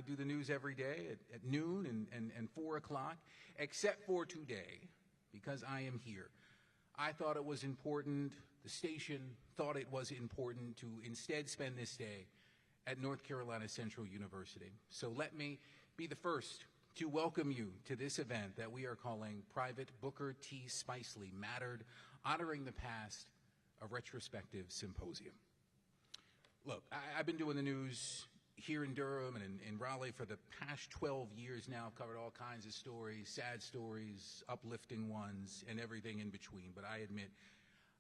I do the news every day at noon and 4 o'clock, except for today, because I am here. I thought it was important, the station thought it was important to instead spend this day at North Carolina Central University. So let me be the first to welcome you to this event that we are calling Private Booker T. Spicely Mattered, Honoring the Past, a Retrospective Symposium. Look, I've been doing the news here in Durham and in Raleigh for the past 12 years now, covered all kinds of stories, sad stories, uplifting ones, and everything in between. But I admit,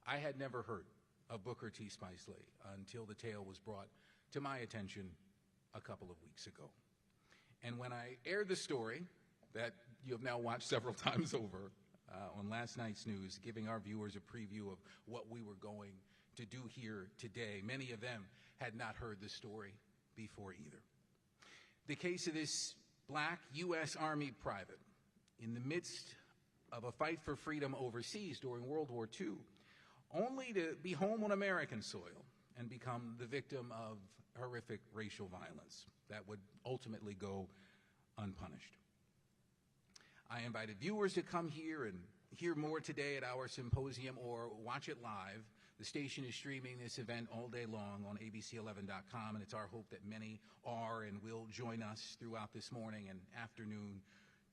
I had never heard of Booker T. Spicely until the tale was brought to my attention a couple of weeks ago. And when I aired the story that you have now watched several times over on last night's news, giving our viewers a preview of what we were going to do here today, many of them had not heard the story before either. The case of this black U.S. Army private in the midst of a fight for freedom overseas during World War II, only to be home on American soil and become the victim of horrific racial violence that would ultimately go unpunished. I invited viewers to come here and hear more today at our symposium or watch it live. The station is streaming this event all day long on abc11.com, and it's our hope that many are and will join us throughout this morning and afternoon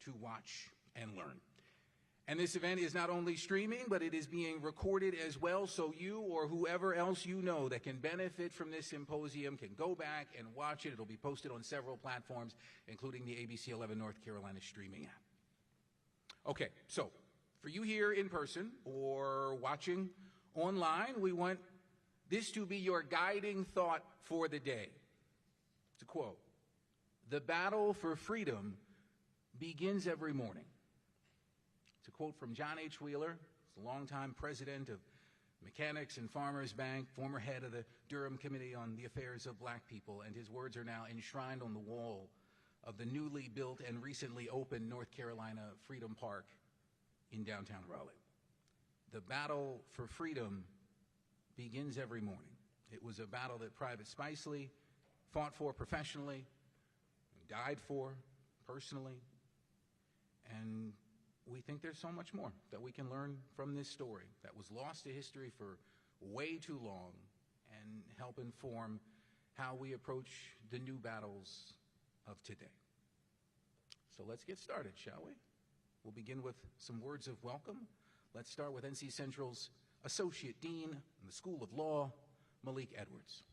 to watch and learn. And this event is not only streaming, but it is being recorded as well, so you or whoever else you know that can benefit from this symposium can go back and watch it. It'll be posted on several platforms, including the ABC 11 North Carolina streaming app. Okay, so for you here in person or watching online, we want this to be your guiding thought for the day. It's a quote: "The battle for freedom begins every morning." It's a quote from John H. Wheeler, the longtime president of Mechanics and Farmers Bank, former head of the Durham Committee on the Affairs of Black People, and his words are now enshrined on the wall of the newly built and recently opened North Carolina Freedom Park in downtown Raleigh. The battle for freedom begins every morning. It was a battle that Private Spicely fought for professionally, died for personally, and we think there's so much more that we can learn from this story that was lost to history for way too long and help inform how we approach the new battles of today. So let's get started, shall we? We'll begin with some words of welcome. Let's start with NC Central's Associate Dean in the School of Law, Malik Edwards.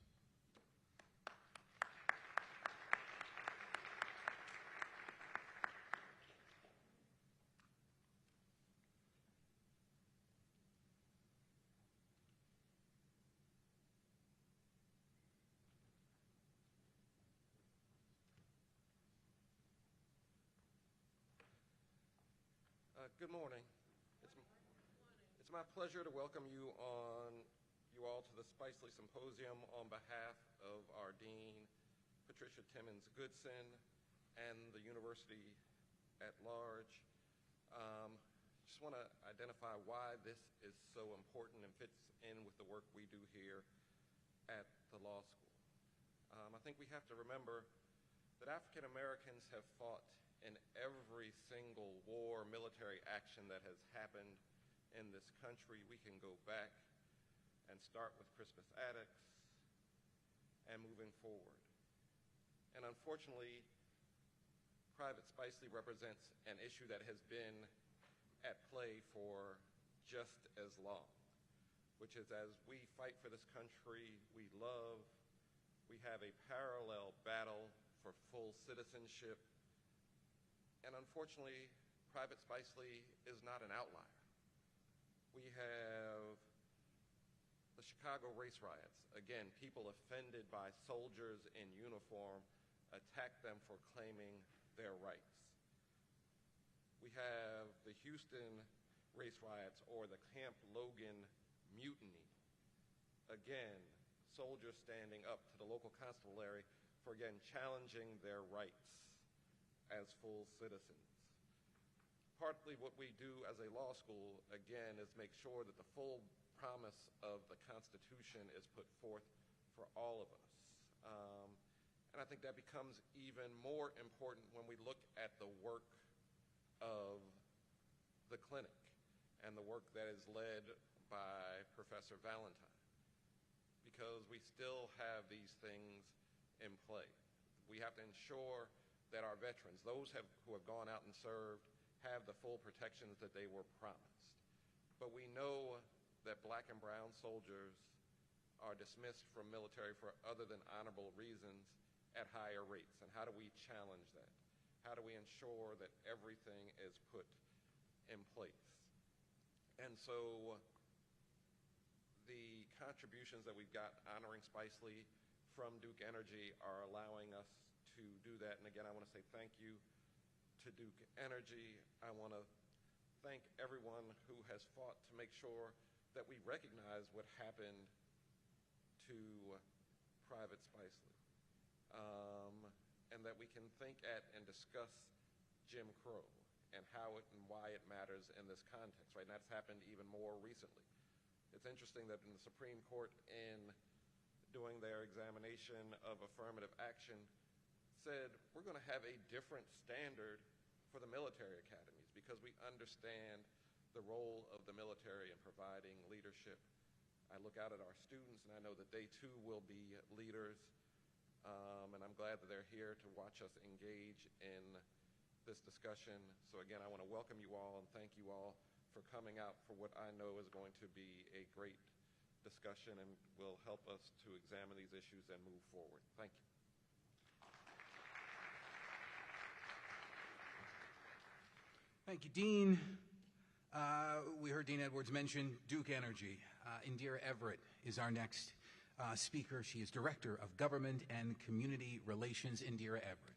Good morning. It's my pleasure to welcome you all to the Spicely Symposium on behalf of our Dean, Patricia Timmons Goodson, and the university at large. Just want to identify why this is so important and fits in with the work we do here at the law school. I think we have to remember that African Americans have fought in every single war, military action that has happened in this country. We can go back and start with Crispus Attucks and moving forward. And unfortunately, Private Spicely represents an issue that has been at play for just as long, which is as we fight for this country we love, we have a parallel battle for full citizenship. And unfortunately, Private Spicely is not an outlier. We have the Chicago race riots. Again, people offended by soldiers in uniform attacked them for claiming their rights. We have the Houston race riots or the Camp Logan mutiny. Again, soldiers standing up to the local constabulary for, again, challenging their rights as full citizens. Partly what we do as a law school, again, is make sure that the full promise of the Constitution is put forth for all of us. And I think that becomes even more important when we look at the work of the clinic and the work that is led by Professor Valentine, because we still have these things in play. We have to ensure that our veterans, those who have gone out and served, have the full protections that they were promised. But we know that black and brown soldiers are dismissed from military for other than honorable reasons at higher rates. And how do we challenge that? How do we ensure that everything is put in place? And so the contributions that we've got honoring Spicely from Duke Energy are allowing us to do that. And again, I want to say thank you to Duke Energy. I want to thank everyone who has fought to make sure that we recognize what happened to Private Spicely, and that we can think at and discuss Jim Crow and how it and why it matters in this context, right? And that's happened even more recently. It's interesting that in the Supreme Court, in doing their examination of affirmative action, said we're going to have a different standard for the military academies because we understand the role of the military in providing leadership. I look out at our students and I know that they too will be leaders, and I'm glad that they're here to watch us engage in this discussion. So again, I want to welcome you all and thank you all for coming out for what I know is going to be a great discussion and will help us to examine these issues and move forward. Thank you. Thank you, Dean. We heard Dean Edwards mention Duke Energy. Indira Everett is our next speaker. She is Director of Government and Community Relations. Indira Everett.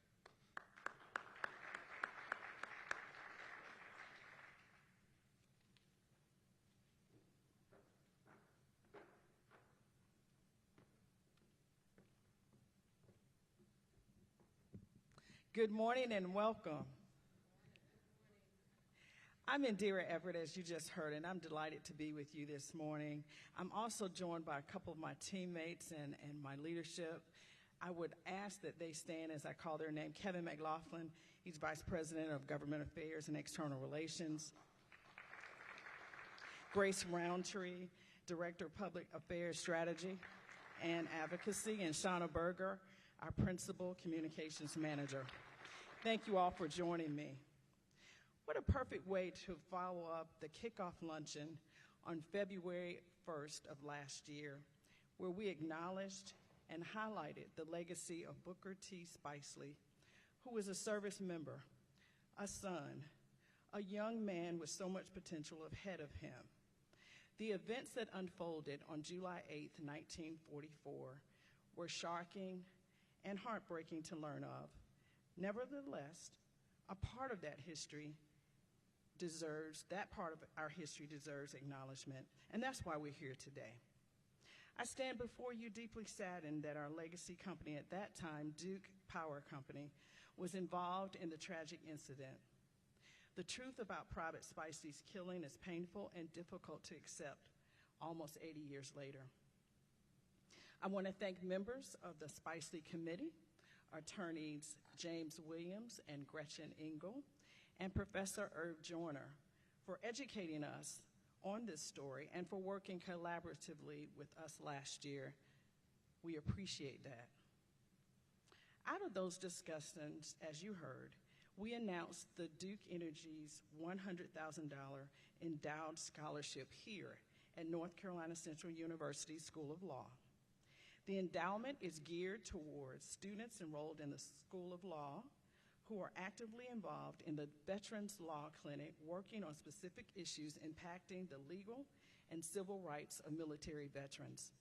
Good morning and welcome. I'm Indira Everett, as you just heard, and I'm delighted to be with you this morning. I'm also joined by a couple of my teammates and my leadership. I would ask that they stand as I call their name. Kevin McLaughlin, he's Vice President of Government Affairs and External Relations. Grace Roundtree, Director of Public Affairs Strategy and Advocacy, and Shauna Berger, our Principal Communications Manager. Thank you all for joining me. What a perfect way to follow up the kickoff luncheon on February 1st of last year, where we acknowledged and highlighted the legacy of Booker T. Spicely, who was a service member, a son, a young man with so much potential ahead of him. The events that unfolded on July 8th, 1944 were shocking and heartbreaking to learn of. Nevertheless, a part of that part of our history deserves acknowledgement, and that's why we're here today. I stand before you deeply saddened that our legacy company at that time, Duke Power Company, was involved in the tragic incident. The truth about Private Spicely's killing is painful and difficult to accept almost 80 years later. I want to thank members of the Spicely Committee, attorneys James Williams and Gretchen Engel, and Professor Irv Joyner for educating us on this story and for working collaboratively with us last year. We appreciate that. Out of those discussions, as you heard, we announced the Duke Energy's $100,000 endowed scholarship here at North Carolina Central University School of Law. The endowment is geared towards students enrolled in the School of Law who are actively involved in the Veterans Law Clinic working on specific issues impacting the legal and civil rights of military veterans.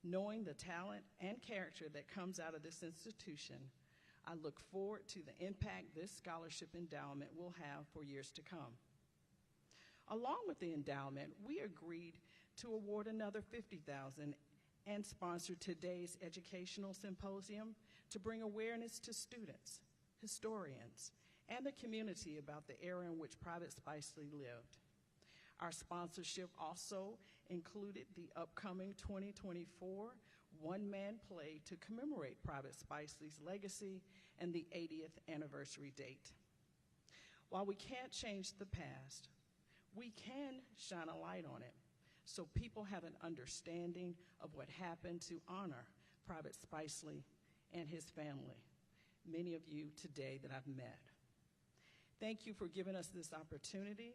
Knowing the talent and character that comes out of this institution, I look forward to the impact this scholarship endowment will have for years to come. Along with the endowment, we agreed to award another $50,000 and sponsor today's educational symposium to bring awareness to students, historians, and the community about the era in which Private Spicely lived. Our sponsorship also included the upcoming 2024 one-man play to commemorate Private Spicely's legacy and the 80th anniversary date. While we can't change the past, we can shine a light on it so people have an understanding of what happened to honor Private Spicely and his family, many of you today that I've met. Thank you for giving us this opportunity,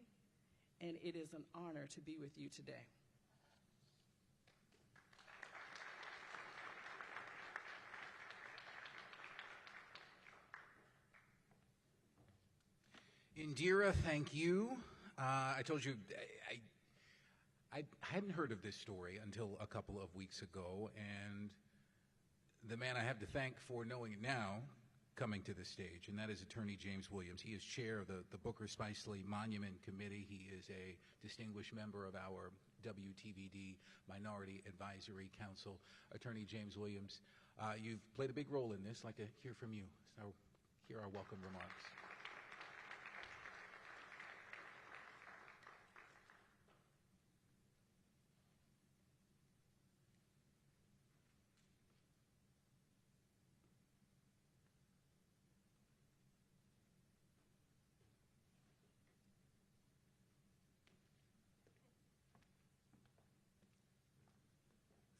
and it is an honor to be with you today. Indira, thank you. I told you I hadn't heard of this story until a couple of weeks ago, and the man I have to thank for knowing it now coming to the stage, and that is Attorney James Williams. He is chair of the Booker Spicely Monument Committee. He is a distinguished member of our WTVD Minority Advisory Council. Attorney James Williams, you've played a big role in this. I'd like to hear from you. So here are welcome remarks.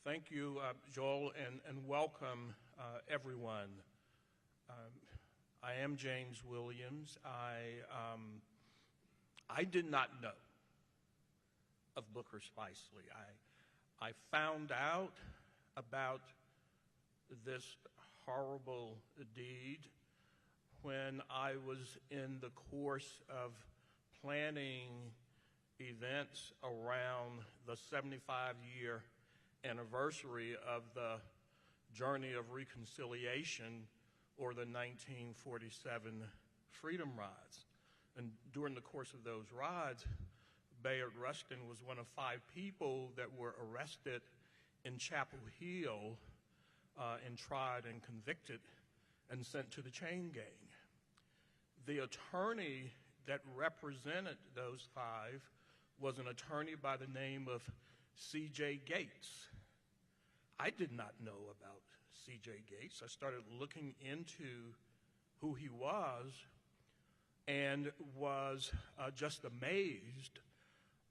Thank you, Joel, and welcome, everyone. I am James Williams. I did not know of Booker Spicely. I found out about this horrible deed when I was in the course of planning events around the 75-year anniversary of the Journey of Reconciliation, or the 1947 Freedom Rides. And during the course of those rides, Bayard Rustin was one of 5 people that were arrested in Chapel Hill and tried and convicted and sent to the chain gang. The attorney that represented those 5 was an attorney by the name of C.J. Gates. I did not know about C.J. Gates. I started looking into who he was and was just amazed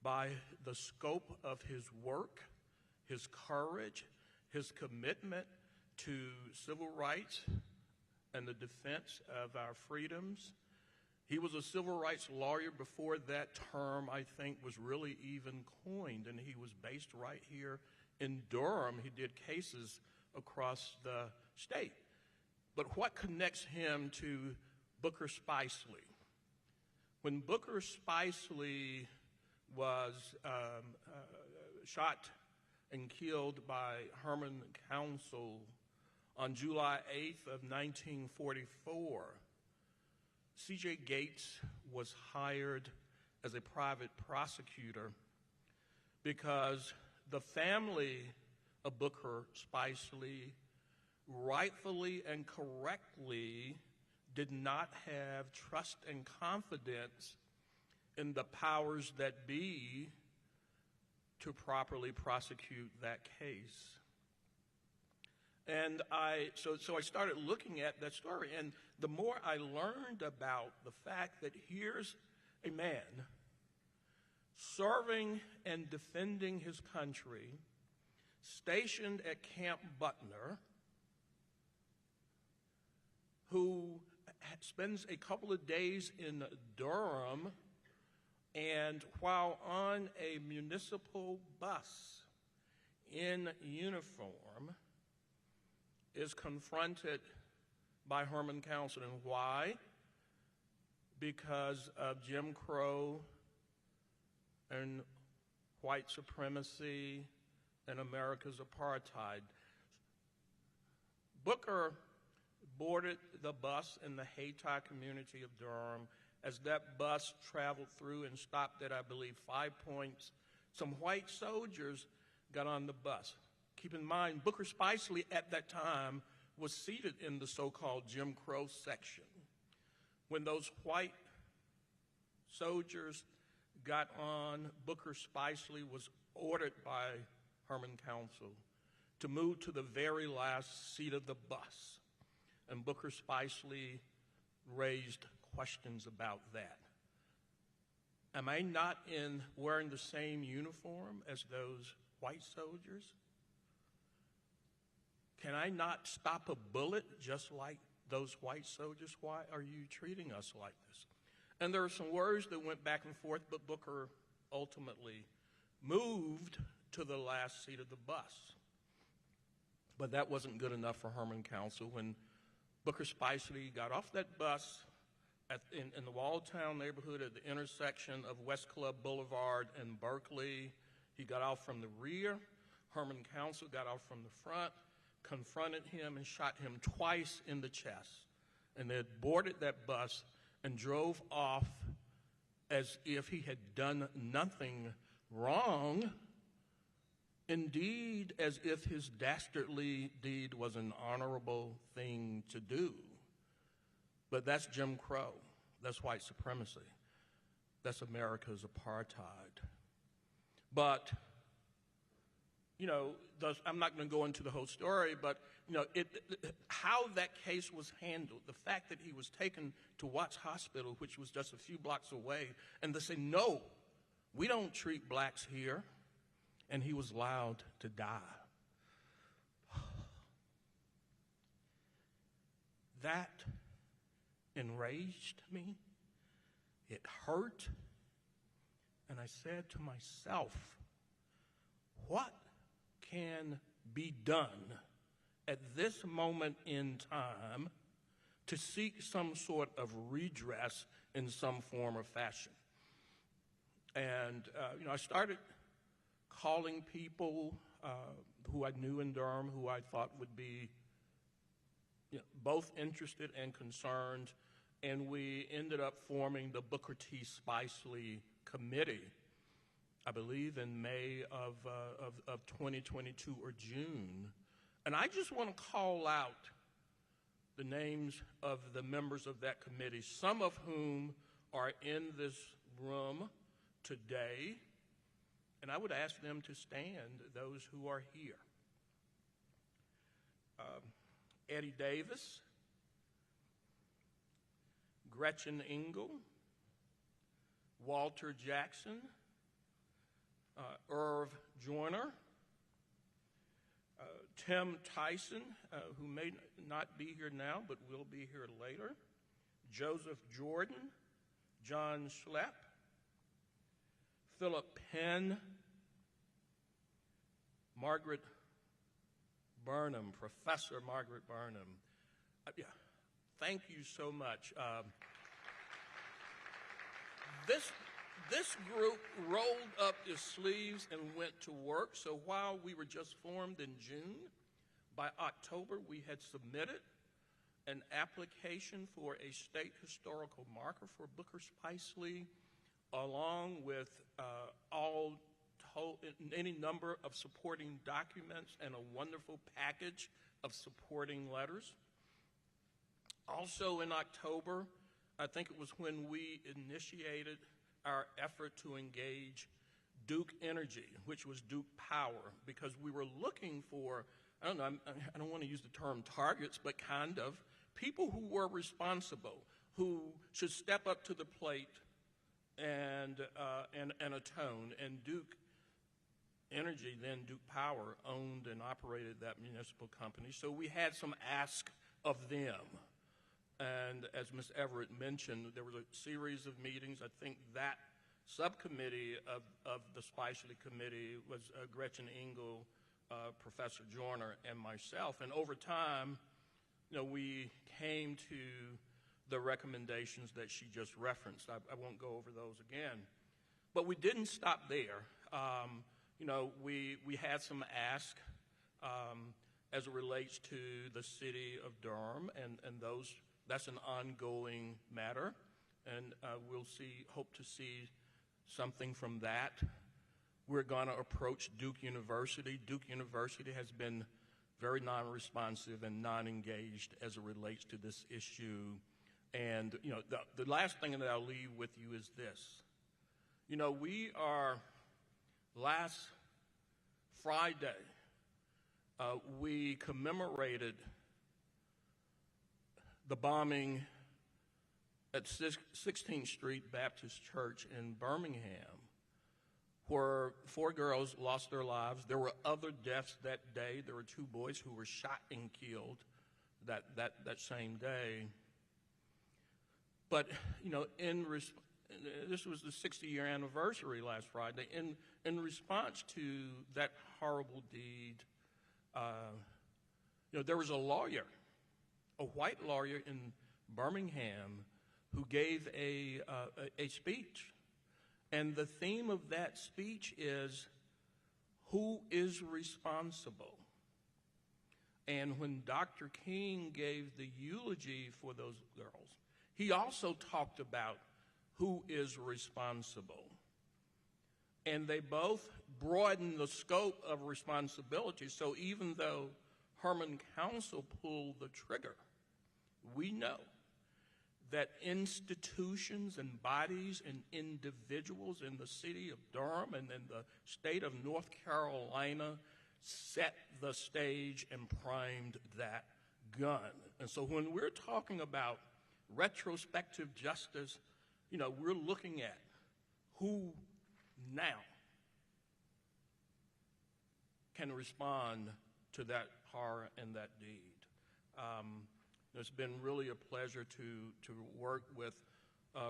by the scope of his work, his courage, his commitment to civil rights and the defense of our freedoms. He was a civil rights lawyer before that term, I think, was really even coined, and he was based right here in Durham. He did cases across the state. But what connects him to Booker Spicely? When Booker Spicely was shot and killed by Herman Council on July 8th of 1944, C.J. Gates was hired as a private prosecutor because the family of Booker Spicely rightfully and correctly did not have trust and confidence in the powers that be to properly prosecute that case. And so I started looking at that story, and the more I learned about the fact that here's a man serving and defending his country, stationed at Camp Butner, who spends a couple of days in Durham, and while on a municipal bus in uniform, is confronted by Herman Council. And why? Because of Jim Crow and white supremacy and America's apartheid. Booker boarded the bus in the Hayti community of Durham. As that bus traveled through and stopped at, I believe, 5 points, some white soldiers got on the bus. Keep in mind, Booker Spicely at that time was seated in the so-called Jim Crow section. When those white soldiers got on, Booker Spicely was ordered by Herman Council to move to the very last seat of the bus. And Booker Spicely raised questions about that. Am I not wearing the same uniform as those white soldiers? Can I not stop a bullet just like those white soldiers? Why are you treating us like this? And there are some words that went back and forth, but Booker ultimately moved to the last seat of the bus. But that wasn't good enough for Herman Council. When Booker Spicely got off that bus in the Walltown neighborhood at the intersection of West Club Boulevard and Berkeley, he got off from the rear. Herman Council got off from the front, confronted him, and shot him twice in the chest. And they boarded that bus and drove off as if he had done nothing wrong, indeed as if his dastardly deed was an honorable thing to do. But that's Jim Crow. That's white supremacy. That's America's apartheid. But, I'm not going to go into the whole story, but, how that case was handled, the fact that he was taken to Watts Hospital, which was just a few blocks away, and they say, no, we don't treat blacks here, and he was allowed to die. That enraged me. It hurt. And I said to myself, what can be done at this moment in time to seek some sort of redress in some form or fashion? And, I started calling people who I knew in Durham, who I thought would be both interested and concerned, and we ended up forming the Booker T. Spicely Committee, I believe in May of 2022 or June. And I just want to call out the names of the members of that committee, some of whom are in this room today, and I would ask them to stand, those who are here. Eddie Davis, Gretchen Engel, Walter Jackson, Irv Joyner, Tim Tyson, who may not be here now but will be here later, Joseph Jordan, John Schlepp, Philip Penn, Margaret Burnham, Professor Margaret Burnham. Thank you so much. This group rolled up its sleeves and went to work. So while we were just formed in June, by October we had submitted an application for a state historical marker for Booker Spicely, along with any number of supporting documents and a wonderful package of supporting letters. Also in October, I think it was when we initiated our effort to engage Duke Energy, which was Duke Power, because we were looking for, I don't want to use the term targets, but kind of, people who were responsible, who should step up to the plate and atone. And Duke Energy, then Duke Power, owned and operated that municipal company. So we had some ask of them. And as Ms. Everett mentioned, there was a series of meetings. I think that subcommittee of the Spicely Committee was Gretchen Engel, Professor Joyner, and myself. And over time, we came to the recommendations that she just referenced. I won't go over those again. But we didn't stop there. We had some ask as it relates to the city of Durham, and those. That's an ongoing matter, and we'll hope to see something from that. We're going to approach Duke University. Duke University has been very non-responsive and non-engaged as it relates to this issue. And, the last thing that I'll leave with you is this. We are, last Friday, we commemorated the bombing at 16th Street Baptist Church in Birmingham, where 4 girls lost their lives. There were other deaths that day. There were 2 boys who were shot and killed that same day. But, you know, this was the 60-year anniversary last Friday. In response to that horrible deed, you know, there was a lawyer, a white lawyer in Birmingham, who gave a speech. And the theme of that speech is, who is responsible? And when Dr. King gave the eulogy for those girls, he also talked about who is responsible. And they both broadened the scope of responsibility. So even though Herman Council pulled the trigger, we know that institutions and bodies and individuals in the city of Durham and in the state of North Carolina set the stage and primed that gun. And so when we're talking about retrospective justice, you know, we're looking at who now can respond to that horror and that deed. It's been really a pleasure to work with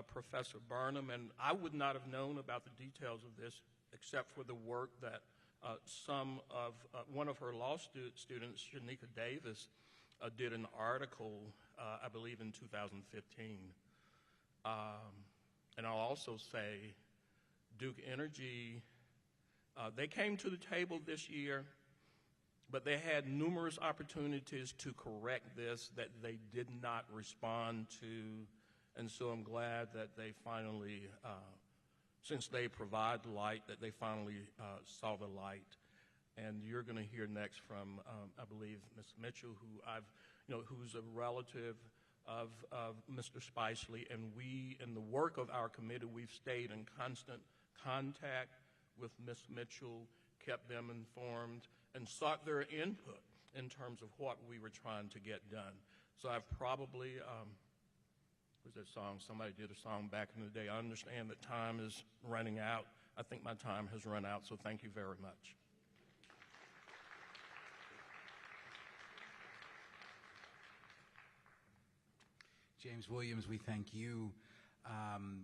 Professor Burnham, and I would not have known about the details of this except for the work that one of her law students, Shanika Davis, did an article, I believe in 2015. And I'll also say Duke Energy, they came to the table this year, but they had numerous opportunities to correct this that they did not respond to. And so I'm glad that they finally, since they provide light, that they finally saw the light. And you're going to hear next from, I believe, Ms. Mitchell, who's a relative of Mr. Spicely. And we, in the work of our committee, we've stayed in constant contact with Ms. Mitchell, kept them informed, and sought their input in terms of what we were trying to get done. So I've probably, what's that song? Somebody did a song back in the day. I understand that time is running out. I think my time has run out, so thank you very much. James Williams, we thank you.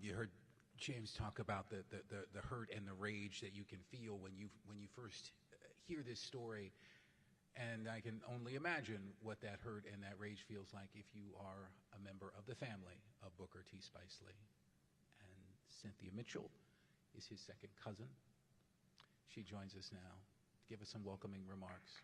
You heard James talk about the hurt and the rage that you can feel when you first hear this story, and I can only imagine what that hurt and that rage feels like if you are a member of the family of Booker T. Spicely. And Cynthia Mitchell is his second cousin. She joins us now to give us some welcoming remarks.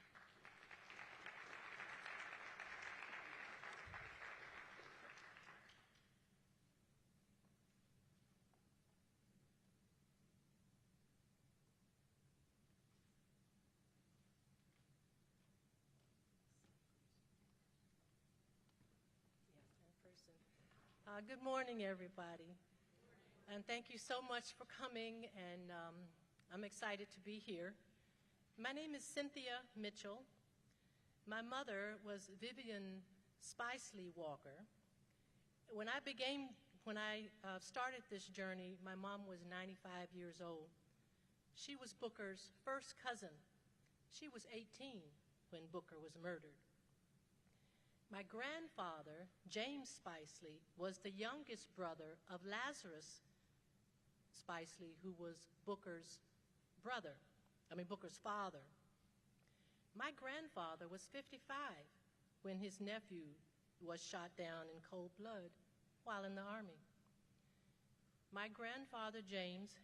Good morning, everybody. And thank you so much for coming, and I'm excited to be here. My name is Cynthia Mitchell. My mother was Vivian Spicely Walker. When I started this journey, my mom was 95 years old. She was Booker's first cousin. She was 18 when Booker was murdered. My grandfather, James Spicely, was the youngest brother of Lazarus Spicely, who was Booker's father. My grandfather was 55 when his nephew was shot down in cold blood while in the Army. My grandfather, James,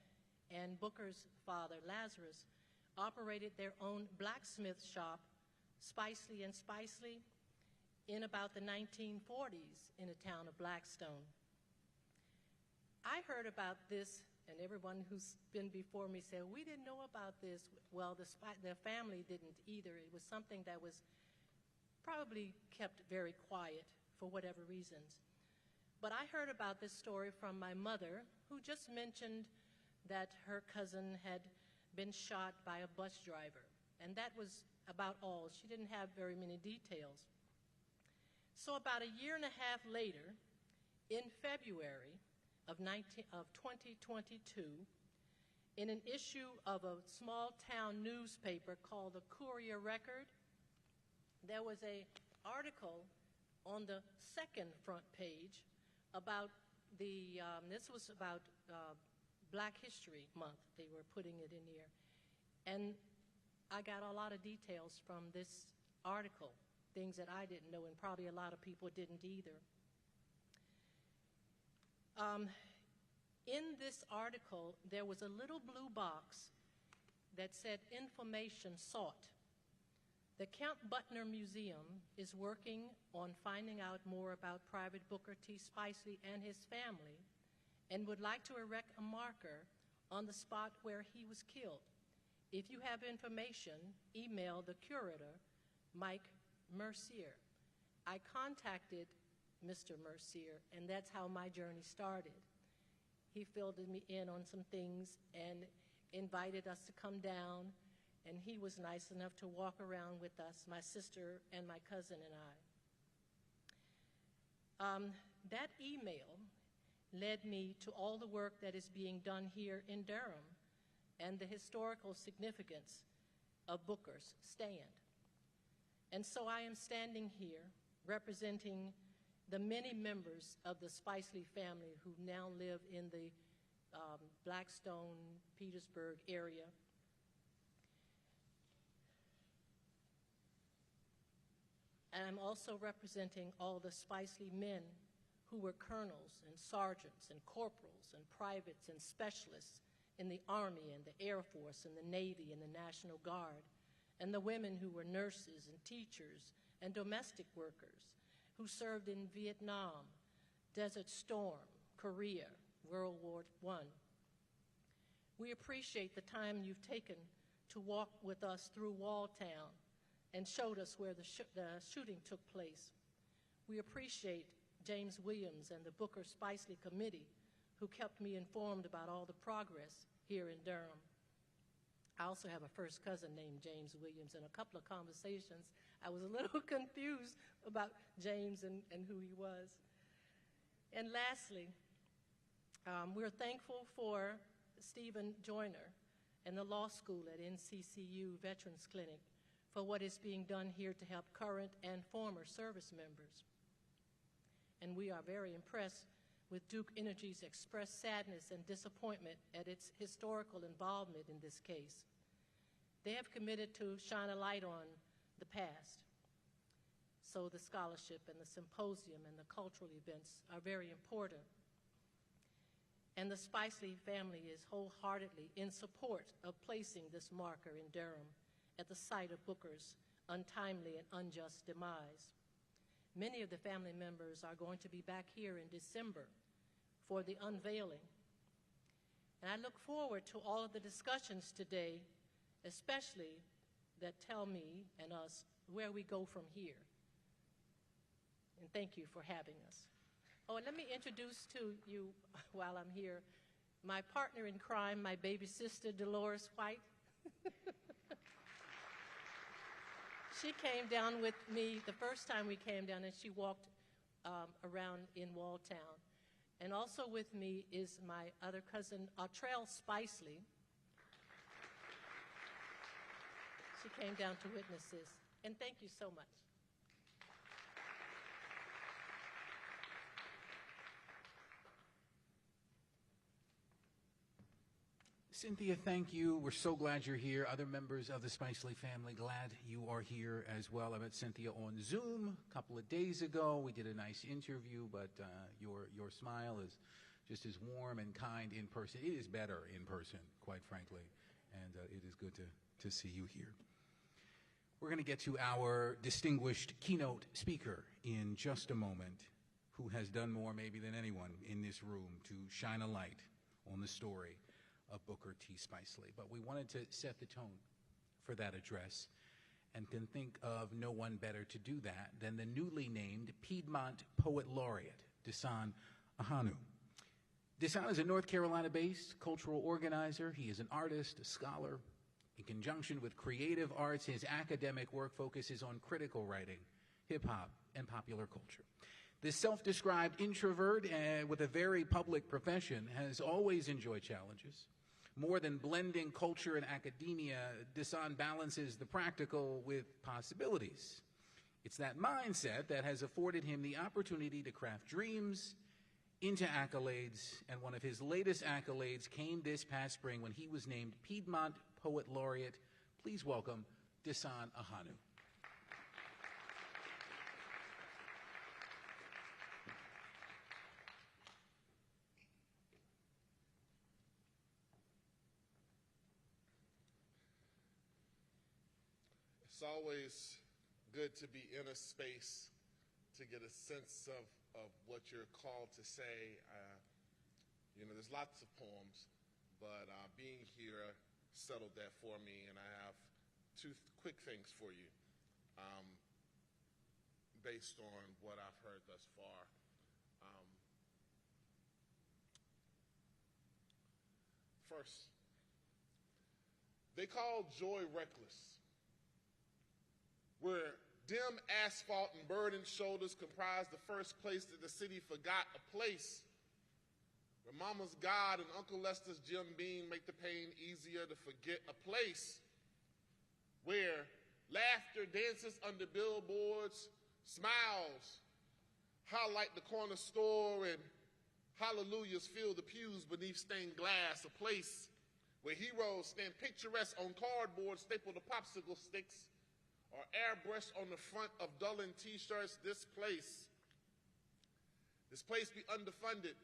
and Booker's father, Lazarus, operated their own blacksmith shop, Spicely and Spicely, in about the 1940s in the town of Blackstone. I heard about this, and everyone who's been before me said, we didn't know about this. Well, the family didn't either. It was something that was probably kept very quiet for whatever reasons. But I heard about this story from my mother, who just mentioned that her cousin had been shot by a bus driver. And that was about all. She didn't have very many details. So about a year and a half later, in February of 2022, in an issue of a small-town newspaper called the Courier Record, there was an article on the second front page about this was about Black History Month. They were putting it in here. And I got a lot of details from this article, things that I didn't know, and probably a lot of people didn't either. In this article, there was a little blue box that said information sought. The Camp Butner Museum is working on finding out more about Private Booker T. Spicely and his family and would like to erect a marker on the spot where he was killed. If you have information, email the curator, Mike Mercier. I contacted Mr. Mercier, and that's how my journey started. He filled me in on some things and invited us to come down, and he was nice enough to walk around with us, my sister and my cousin and I. That email led me to all the work that is being done here in Durham and the historical significance of Booker's stand. And so I am standing here representing the many members of the Spicely family who now live in the Blackstone, Petersburg area. And I'm also representing all the Spicely men who were colonels and sergeants and corporals and privates and specialists in the Army and the Air Force and the Navy and the National Guard, and the women who were nurses and teachers and domestic workers who served in Vietnam, Desert Storm, Korea, World War I. We appreciate the time you've taken to walk with us through Walltown and showed us where the shooting took place. We appreciate James Williams and the Booker Spicely Committee who kept me informed about all the progress here in Durham. I also have a first cousin named James Williams. In a couple of conversations, I was a little confused about James and who he was. And lastly, we're thankful for Stephen Joyner and the law school at NCCU Veterans Clinic for what is being done here to help current and former service members. And we are very impressed with Duke Energy's expressed sadness and disappointment at its historical involvement in this case. They have committed to shine a light on the past. So the scholarship and the symposium and the cultural events are very important. And the Spicely family is wholeheartedly in support of placing this marker in Durham at the site of Booker's untimely and unjust demise. Many of the family members are going to be back here in December for the unveiling. And I look forward to all of the discussions today, especially that tell me and us where we go from here. And thank you for having us. Oh, and let me introduce to you, while I'm here, my partner in crime, my baby sister, Dolores White. She came down with me the first time we came down, and she walked around in Walltown. And also with me is my other cousin, Trell Spicely. She came down to witness this. And thank you so much. Cynthia, thank you. We're so glad you're here. Other members of the Spicely family, glad you are here as well. I met Cynthia on Zoom a couple of days ago. We did a nice interview, but your smile is just as warm and kind in person. It is better in person, quite frankly, and it is good to see you here. We're going to get to our distinguished keynote speaker in just a moment, who has done more maybe than anyone in this room to shine a light on the story of Booker T. Spicely. But we wanted to set the tone for that address and can think of no one better to do that than the newly named Piedmont Poet Laureate, Dasan Ahanu. Dasan is a North Carolina-based cultural organizer. He is an artist, a scholar, In conjunction with creative arts, his academic work focuses on critical writing, hip-hop, and popular culture. This self-described introvert with a very public profession has always enjoyed challenges. More than blending culture and academia, Dasan balances the practical with possibilities. It's that mindset that has afforded him the opportunity to craft dreams into accolades, and one of his latest accolades came this past spring when he was named Piedmont Poet Laureate. Please welcome Dasan Ahanu. It's always good to be in a space to get a sense of what you're called to say. There's lots of poems, but being here settled that for me, and I have two quick things for you based on what I've heard thus far. First, they call joy reckless, where dim asphalt and burdened shoulders comprise the first place that the city forgot, a place where Mama's God and Uncle Lester's Jim Beam make the pain easier to forget, a place where laughter dances under billboards, smiles highlight the corner store, and hallelujahs fill the pews beneath stained glass, a place where heroes stand picturesque on cardboard stapled to popsicle sticks or airbrushed on the front of Dullen t-shirts. This place be underfunded,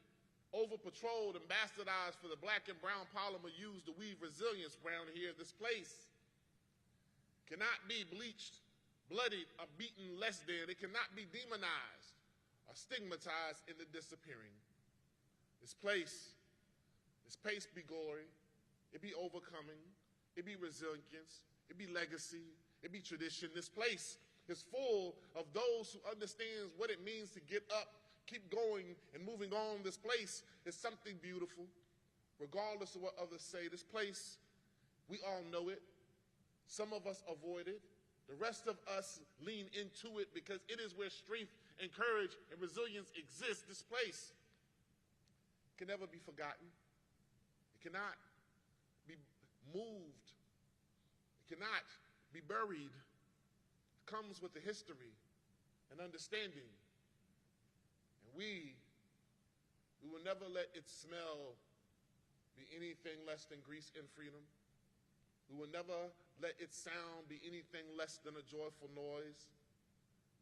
over-patrolled, and bastardized for the black and brown polymer used to weave resilience around here. This place cannot be bleached, bloodied, or beaten less than. It cannot be demonized or stigmatized into disappearing. This place be glory, it be overcoming, it be resilience, it be legacy, it be tradition. This place is full of those who understands what it means to get up, keep going, and moving on. This place is something beautiful, regardless of what others say. This place, we all know it. Some of us avoid it. The rest of us lean into it because it is where strength and courage and resilience exist. This place can never be forgotten. It cannot be moved. It cannot be buried. It comes with a history and understanding. And we will never let its smell be anything less than grease and freedom. We will never let its sound be anything less than a joyful noise.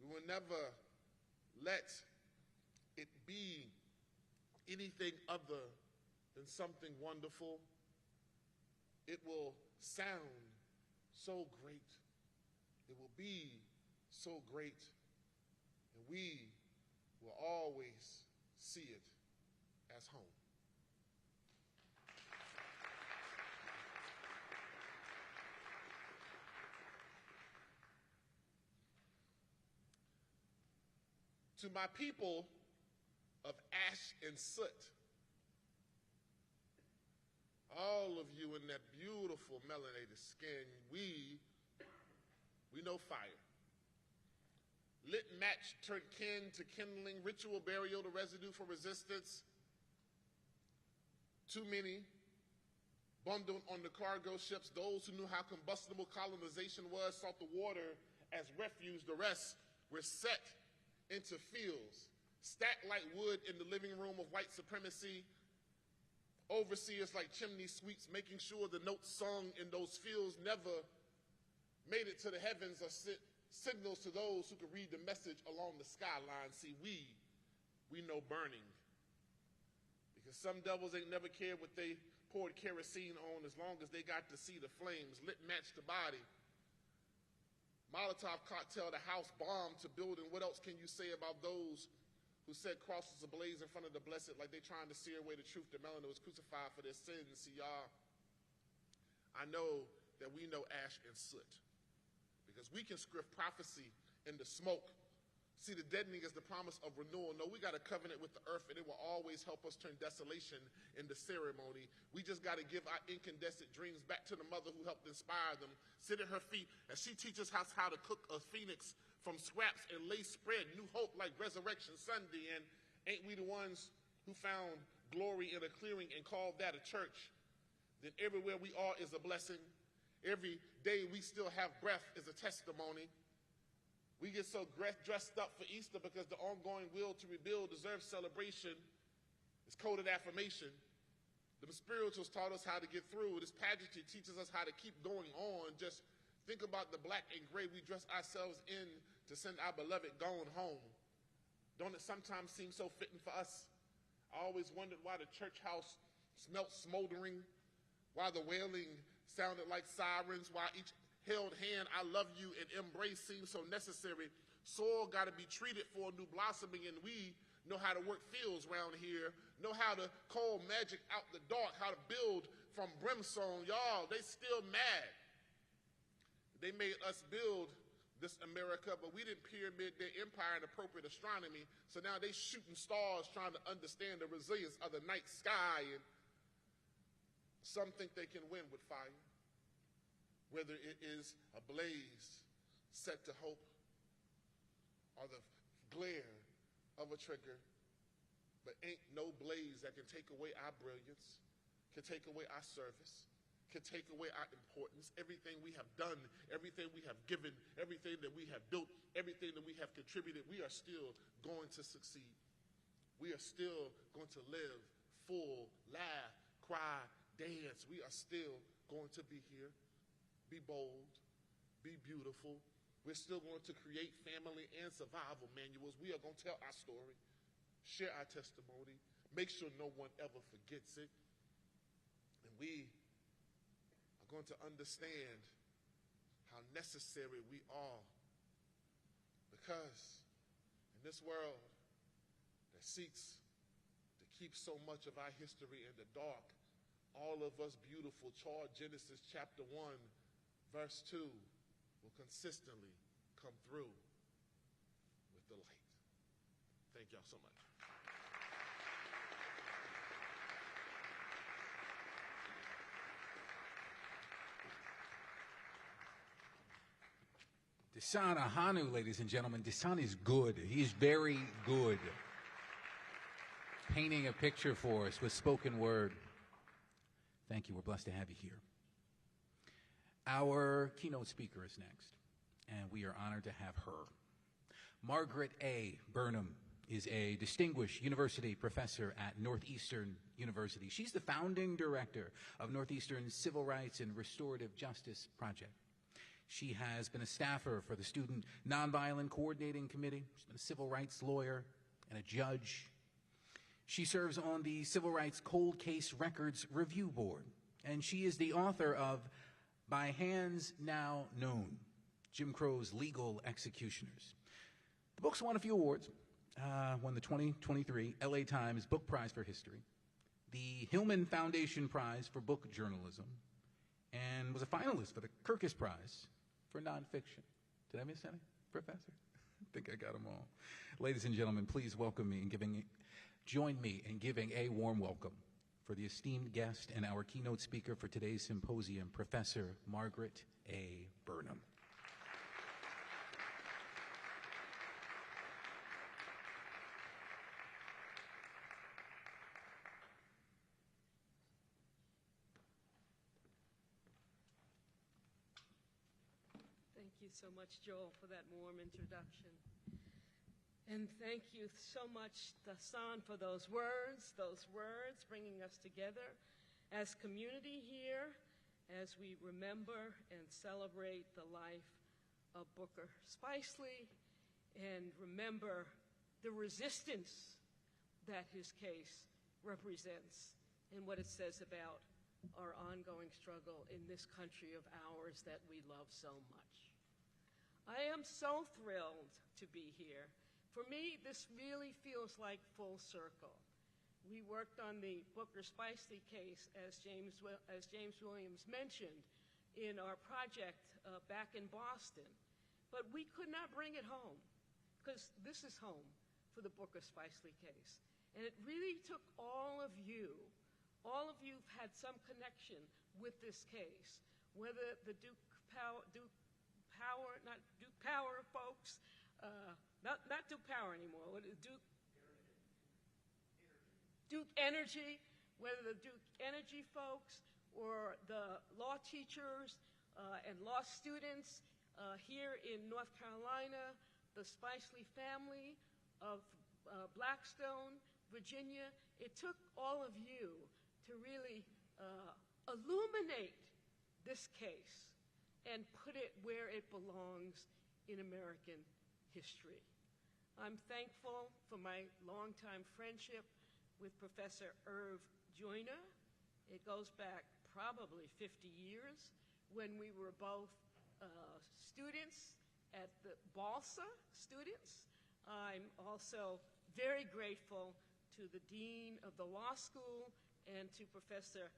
We will never let it be anything other than something wonderful. It will sound so great. It will be so great. And we will always see it as home. To my people of ash and soot, all of you in that beautiful melanated skin, we know fire. Lit match turned kin to kindling, ritual burial to residue for resistance. Too many bundled on the cargo ships. Those who knew how combustible colonization was sought the water as refuge. The rest were set into fields, stacked like wood in the living room of white supremacy. Overseers like chimney sweeps, making sure the notes sung in those fields never made it to the heavens or signals to those who could read the message along the skyline. See, we know burning. Because some devils ain't never cared what they poured kerosene on as long as they got to see the flames. Lit match the body. Molotov cocktail the house, bomb to building. What else can you say about those who set crosses ablaze in front of the blessed like they trying to sear away the truth that Melanin was crucified for their sins? See, y'all, I know that we know ash and soot because we can script prophecy in the smoke. see the deadening as the promise of renewal. No, we got a covenant with the earth, and it will always help us turn desolation into ceremony. We just got to give our incandescent dreams back to the mother who helped inspire them. Sit at her feet as she teaches us how to cook a phoenix from scraps and lace spread new hope like Resurrection Sunday. And ain't we the ones who found glory in a clearing and called that a church? Then everywhere we are is a blessing. Every day we still have breath is a testimony. We get so dressed up for Easter because the ongoing will to rebuild deserves celebration. It's coded affirmation. The spirituals taught us how to get through. This pageantry teaches us how to keep going on. Just think about the black and gray we dress ourselves in to send our beloved gone home. Don't it sometimes seem so fitting for us? I always wondered why the church house smelt smoldering, why the wailing sounded like sirens, why each held hand, I love you, and embrace seems so necessary. Soil got to be treated for a new blossoming, and we know how to work fields around here, know how to call magic out the dark, how to build from brimstone. Y'all, they still mad. They made us build this America, but we didn't pyramid their empire in appropriate astronomy, so now they shooting stars trying to understand the resilience of the night sky, and some think they can win with fire. Whether it is a blaze set to hope or the glare of a trigger, but ain't no blaze that can take away our brilliance, can take away our service, can take away our importance, everything we have done, everything we have given, everything that we have built, everything that we have contributed. We are still going to succeed. We are still going to live full, laugh, cry, dance. We are still going to be here. Be bold, be beautiful. We're still going to create family and survival manuals. We are going to tell our story, share our testimony, make sure no one ever forgets it. And we are going to understand how necessary we are, because in this world that seeks to keep so much of our history in the dark, all of us beautiful, charred Genesis chapter 1, Verse 2 will consistently come through with the light. Thank y'all so much. Desan Ahanu, ladies and gentlemen. Desan is good. He's very good. Painting a picture for us with spoken word. Thank you. We're blessed to have you here. Our keynote speaker is next, and we are honored to have her. Margaret A. Burnham is a distinguished university professor at Northeastern University. She's the founding director of Northeastern's Civil Rights and Restorative Justice Project. She has been a staffer for the Student Nonviolent Coordinating Committee. She's been a civil rights lawyer and a judge. She serves on the Civil Rights Cold Case Records Review Board, and she is the author of By Hands Now Known, Jim Crow's Legal Executioners. The book's won a few awards, won the 2023 LA Times Book Prize for History, the Hillman Foundation Prize for Book Journalism, and was a finalist for the Kirkus Prize for Nonfiction. Did I miss any, Professor? I think I got them all. Ladies and gentlemen, please join me in giving a warm welcome for the esteemed guest and our keynote speaker for today's symposium, Professor Margaret A. Burnham. Thank you so much, Joel, for that warm introduction. And thank you so much, Dasan, for those words bringing us together as community here as we remember and celebrate the life of Booker Spicely and remember the resistance that his case represents and what it says about our ongoing struggle in this country of ours that we love so much. I am so thrilled to be here. For me, this really feels like full circle. We worked on the Booker Spicely case, as James Williams mentioned, in our project back in Boston. But we could not bring it home because this is home for the Booker Spicely case. And it really took all of you had some connection with this case, whether the Duke Power folks, not Duke Power anymore, what is Duke Energy, whether the Duke Energy folks or the law teachers and law students here in North Carolina, the Spicely family of Blackstone, Virginia. It took all of you to really illuminate this case and put it where it belongs in American history. I'm thankful for my longtime friendship with Professor Irv Joyner. It goes back probably 50 years when we were both students at the Balsa students. I'm also very grateful to the Dean of the Law School and to Professor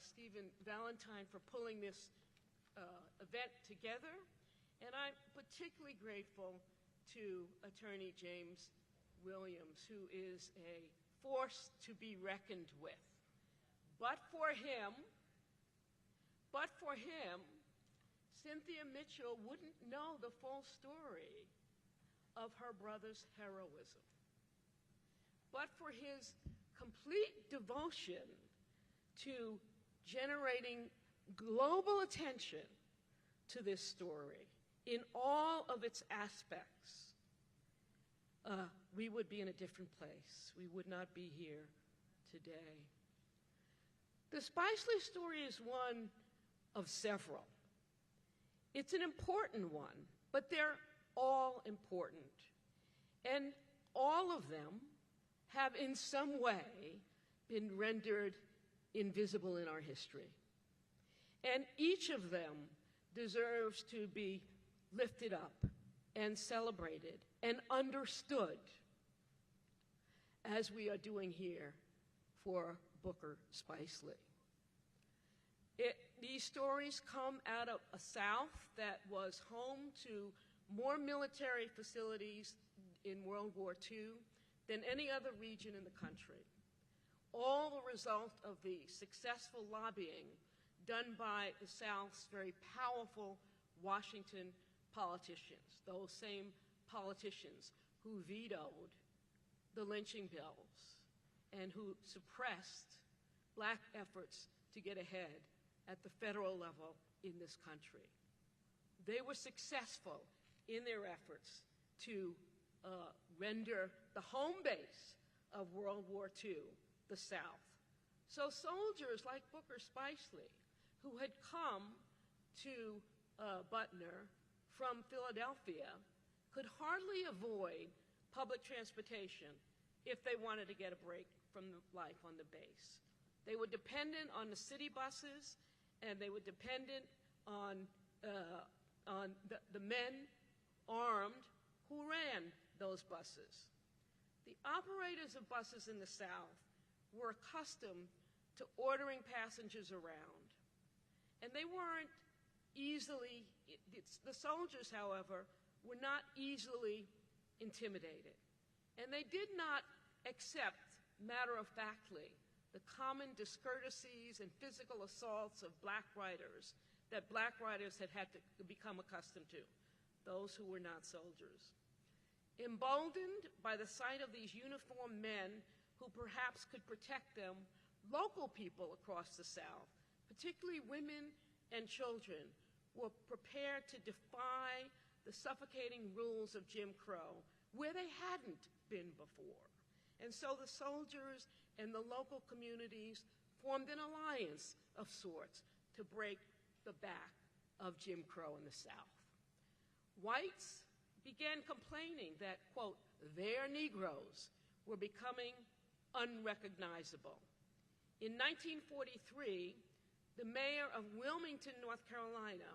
Stephen Valentine for pulling this event together. And I'm particularly grateful to Attorney James Williams, who is a force to be reckoned with. But for him, Cynthia Mitchell wouldn't know the full story of her brother's heroism. But for his complete devotion to generating global attention to this story in all of its aspects, we would be in a different place. We would not be here today. The Spicely story is one of several. It's an important one, but they're all important. And all of them have in some way been rendered invisible in our history. And each of them deserves to be lifted up and celebrated and understood as we are doing here for Booker Spicely. These stories come out of a South that was home to more military facilities in World War II than any other region in the country. All the result of the successful lobbying done by the South's very powerful Washington politicians, those same politicians who vetoed the lynching bills and who suppressed black efforts to get ahead at the federal level in this country. They were successful in their efforts to render the home base of World War II the South. So soldiers like Booker Spicely, who had come to Butner from Philadelphia, could hardly avoid public transportation if they wanted to get a break from the life on the base. They were dependent on the city buses, and they were dependent on the men armed who ran those buses. The operators of buses in the South were accustomed to ordering passengers around, and they weren't easily, the soldiers, however, were not easily intimidated, and they did not accept matter-of-factly the common discourtesies and physical assaults of black riders that black riders had to become accustomed to, those who were not soldiers. Emboldened by the sight of these uniformed men who perhaps could protect them, local people across the South, particularly women and children, were prepared to defy the suffocating rules of Jim Crow where they hadn't been before. And so the soldiers and the local communities formed an alliance of sorts to break the back of Jim Crow in the South. Whites began complaining that, quote, their Negroes were becoming unrecognizable. In 1943, the mayor of Wilmington, North Carolina,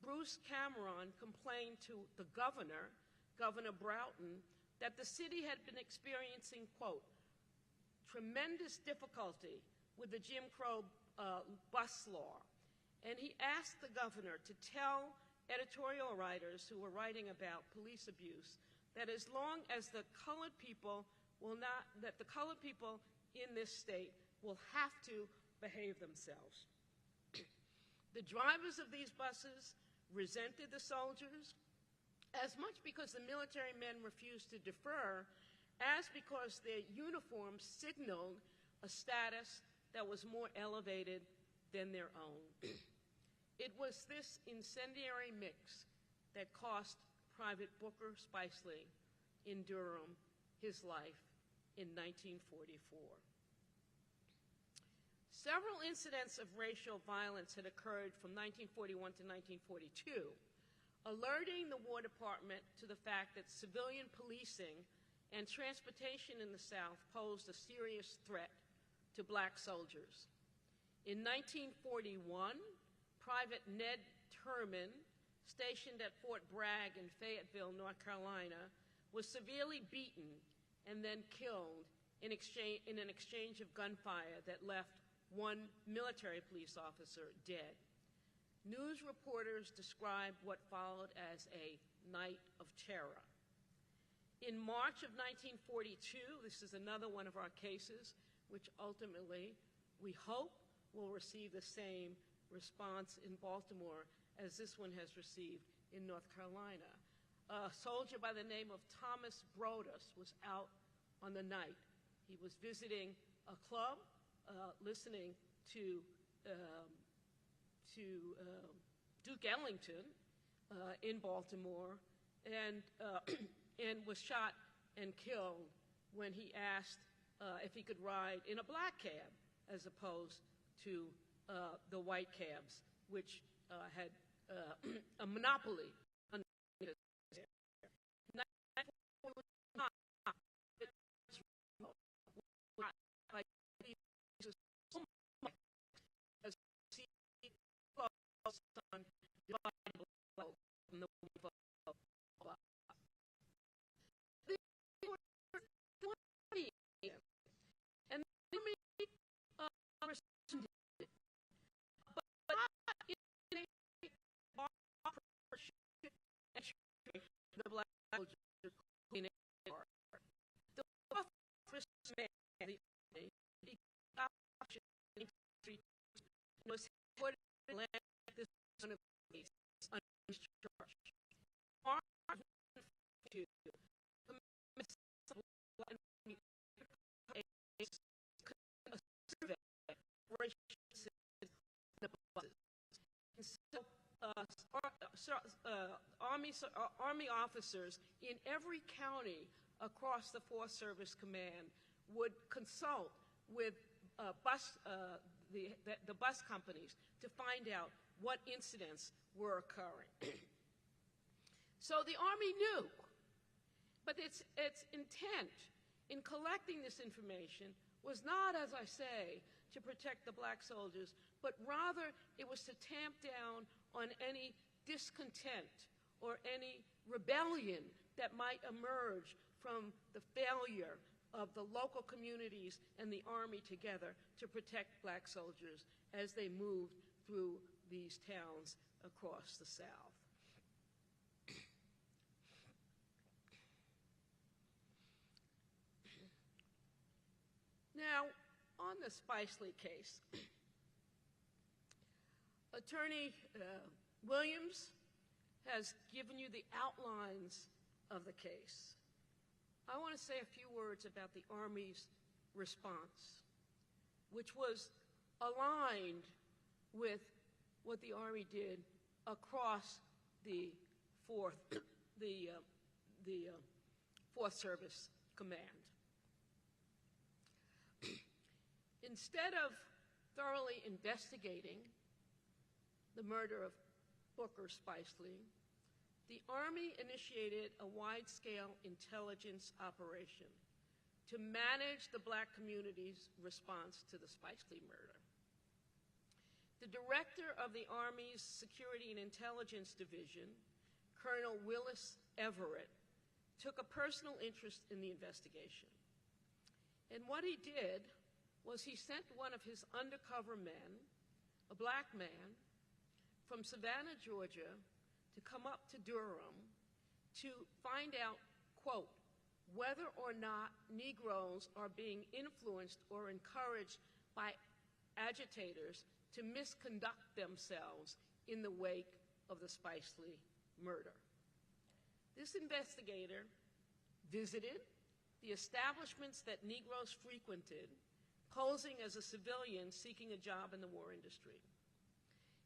Bruce Cameron, complained to the governor, Governor Broughton, that the city had been experiencing, quote, tremendous difficulty with the Jim Crow bus law. And he asked the governor to tell editorial writers who were writing about police abuse that as long as the colored people that the colored people in this state will have to behave themselves. The drivers of these buses resented the soldiers as much because the military men refused to defer as because their uniforms signaled a status that was more elevated than their own. It was this incendiary mix that cost Private Booker Spicely in Durham his life in 1944. Several incidents of racial violence had occurred from 1941 to 1942, alerting the War Department to the fact that civilian policing and transportation in the South posed a serious threat to black soldiers. In 1941, Private Ned Turman, stationed at Fort Bragg in Fayetteville, North Carolina, was severely beaten and then killed in an exchange of gunfire that left one military police officer dead. News reporters described what followed as a night of terror. In March of 1942, this is another one of our cases, which ultimately we hope will receive the same response in Baltimore as this one has received in North Carolina. A soldier by the name of Thomas Brodus was out on the night. He was visiting a club, listening to Duke Ellington in Baltimore, and was shot and killed when he asked if he could ride in a black cab as opposed to the white cabs, which had a monopoly. Army officers in every county across the Force Service Command would consult with the bus companies to find out what incidents were occurring. So the Army knew, but its intent in collecting this information was not, as I say, to protect the black soldiers, but rather it was to tamp down on any discontent or any rebellion that might emerge from the failure of the local communities and the Army together to protect black soldiers as they moved through these towns across the South. Now, on the Spicely case, Attorney Williams has given you the outlines of the case. I want to say a few words about the Army's response, which was aligned with what the Army did across the Fourth Service Command. Instead of thoroughly investigating the murder of Booker Spicely, the Army initiated a wide-scale intelligence operation to manage the black community's response to the Spicely murder. The director of the Army's Security and Intelligence Division, Colonel Willis Everett, took a personal interest in the investigation. And what he did was he sent one of his undercover men, a black man, from Savannah, Georgia, to come up to Durham to find out quote, whether or not Negroes are being influenced or encouraged by agitators to misconduct themselves in the wake of the Spicely murder. This investigator visited the establishments that Negroes frequented, posing as a civilian seeking a job in the war industry.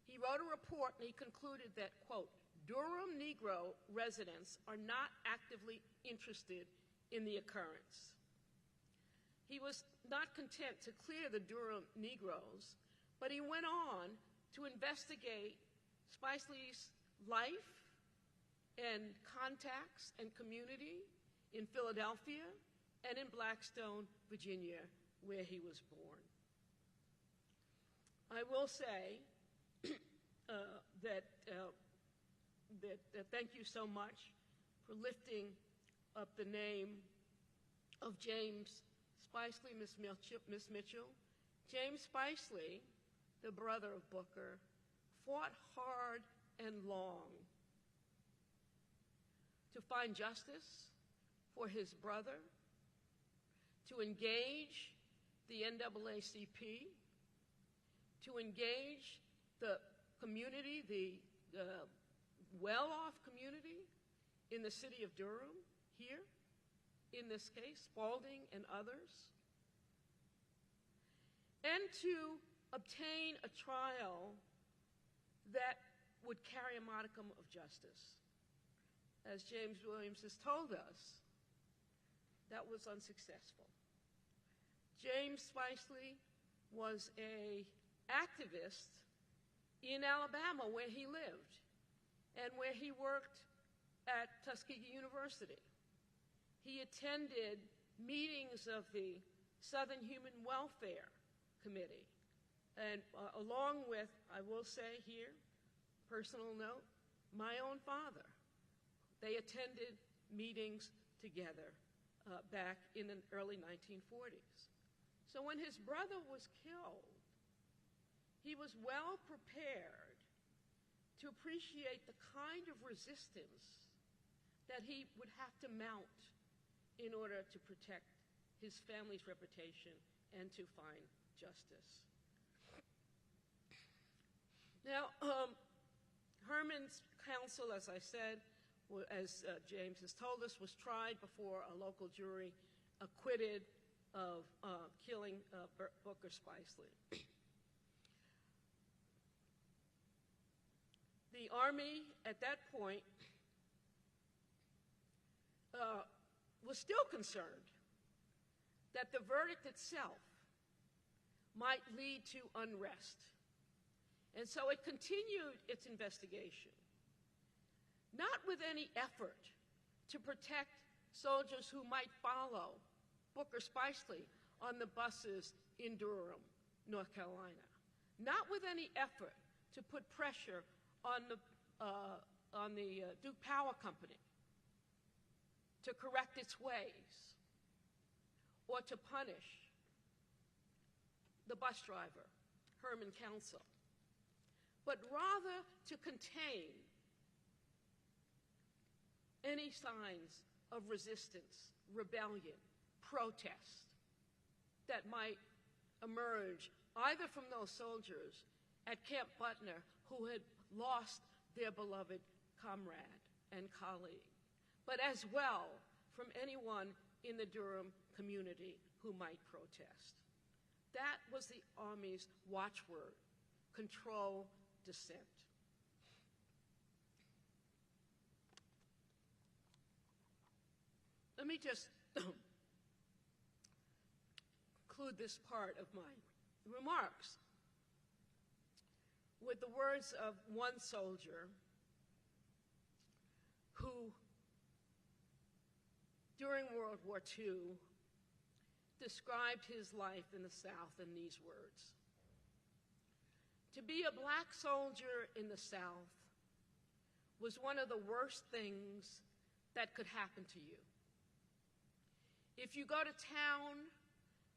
He wrote a report and he concluded that, quote, Durham Negro residents are not actively interested in the occurrence. He was not content to clear the Durham Negroes, but he went on to investigate Spicely's life and contacts and community in Philadelphia and in Blackstone, Virginia, where he was born. I will say that thank you so much for lifting up the name of James Spicely, Miss Mitchell. James Spicely, the brother of Booker, fought hard and long to find justice for his brother, to engage the NAACP, to engage the community, the well-off community in the city of Durham, here, in this case, Spalding and others, and to obtain a trial that would carry a modicum of justice. As James Williams has told us, that was unsuccessful. James Spicely was an activist in Alabama where he lived and where he worked at Tuskegee University. He attended meetings of the Southern Human Welfare Committee, and along with, I will say here, personal note, my own father. They attended meetings together back in the early 1940s. So when his brother was killed, he was well prepared to appreciate the kind of resistance that he would have to mount in order to protect his family's reputation and to find justice. Now, Herman's counsel, as I said, as James has told us, was tried before a local jury, acquitted of killing Booker Spicely. The Army, at that point, was still concerned that the verdict itself might lead to unrest. And so it continued its investigation, not with any effort to protect soldiers who might follow Booker Spicely on the buses in Durham, North Carolina, not with any effort to put pressure on the Duke Power Company to correct its ways or to punish the bus driver, Herman Council, but rather to contain any signs of resistance, rebellion, protest that might emerge either from those soldiers at Camp Butner who had lost their beloved comrade and colleague, but as well from anyone in the Durham community who might protest. That was the Army's watchword: control dissent. Let me just conclude this part of my remarks with the words of one soldier who, during World War II, described his life in the South in these words: "To be a black soldier in the South was one of the worst things that could happen to you. If you go to town,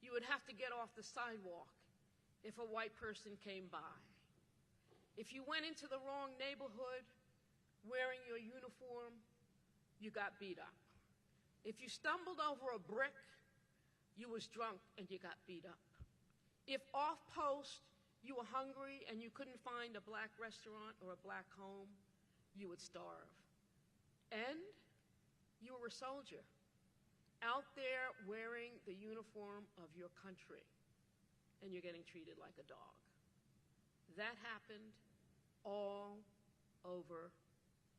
you would have to get off the sidewalk if a white person came by. If you went into the wrong neighborhood wearing your uniform, you got beat up. If you stumbled over a brick, you was drunk and you got beat up. If off post, you were hungry and you couldn't find a black restaurant or a black home, you would starve. And you were a soldier out there wearing the uniform of your country, and you're getting treated like a dog. That happened all over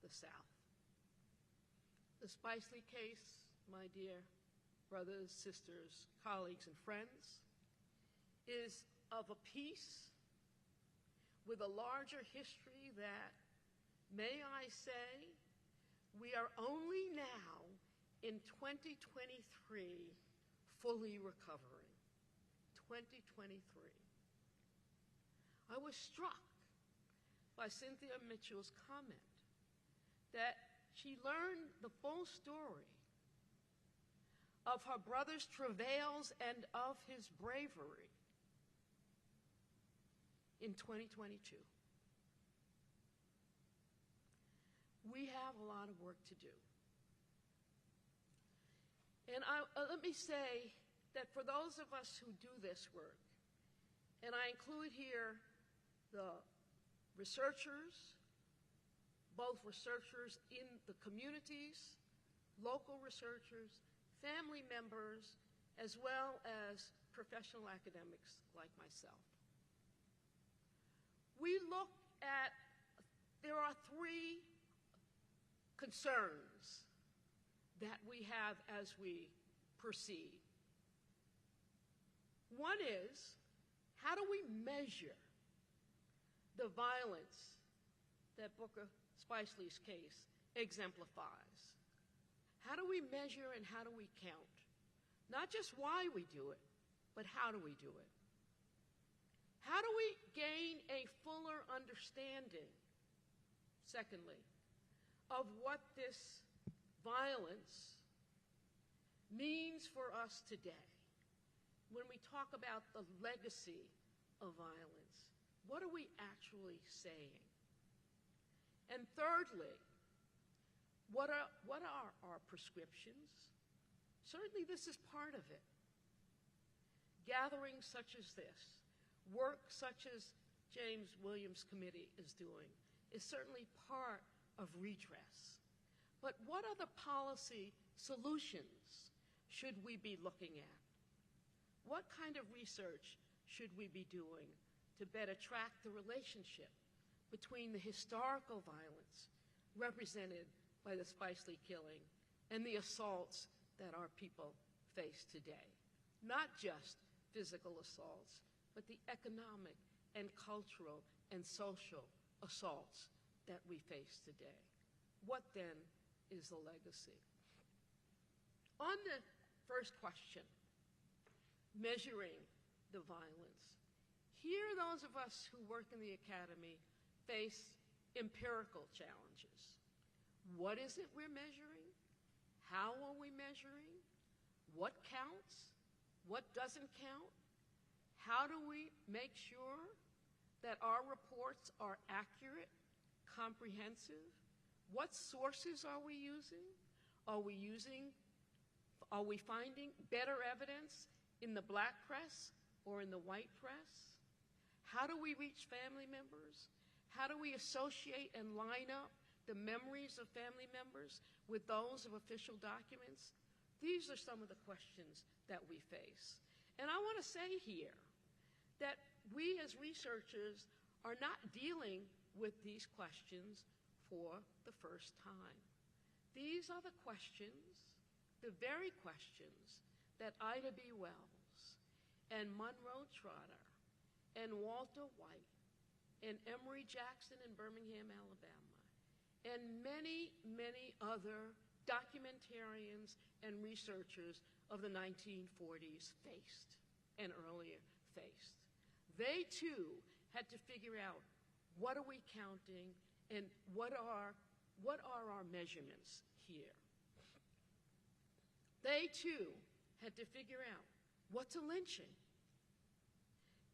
the South. The Spicely case, my dear brothers, sisters, colleagues, and friends, is of a piece with a larger history that, may I say, we are only now in 2023 fully recovering. 2023. I was struck by Cynthia Mitchell's comment that she learned the full story of her brother's travails and of his bravery in 2022. We have a lot of work to do. And let me say that for those of us who do this work, and I include here the researchers, both researchers in the communities, local researchers, family members, as well as professional academics like myself. We look at, there are three concerns that we have as we proceed. One is, how do we measure the violence that Booker Spicely's case exemplifies? How do we measure and how do we count? Not just why we do it, but how do we do it? How do we gain a fuller understanding, secondly, of what this violence means for us today? When we talk about the legacy of violence, what are we actually saying? And thirdly, what are our prescriptions? Certainly this is part of it. Gatherings such as this, work such as James Williams' committee is doing, is certainly part of redress. But what other policy solutions should we be looking at? What kind of research should we be doing to better track the relationship between the historical violence represented by the Spicely killing and the assaults that our people face today? Not just physical assaults, but the economic and cultural and social assaults that we face today. What then is the legacy? On the first question, measuring the violence, here those of us who work in the academy face empirical challenges. What is it we're measuring? How are we measuring? What counts? What doesn't count? How do we make sure that our reports are accurate, comprehensive? What sources are we using? Are we finding better evidence in the black press or in the white press? How do we reach family members? How do we associate and line up the memories of family members with those of official documents? These are some of the questions that we face. And I want to say here that we as researchers are not dealing with these questions for the first time. These are the questions, the very questions that Ida B. Wells and Monroe Trotter and Walter White and Emory Jackson in Birmingham, Alabama, and many, many other documentarians and researchers of the 1940s faced and earlier faced. They too had to figure out, what are we counting and what are our measurements here? They too had to figure out, what's a lynching?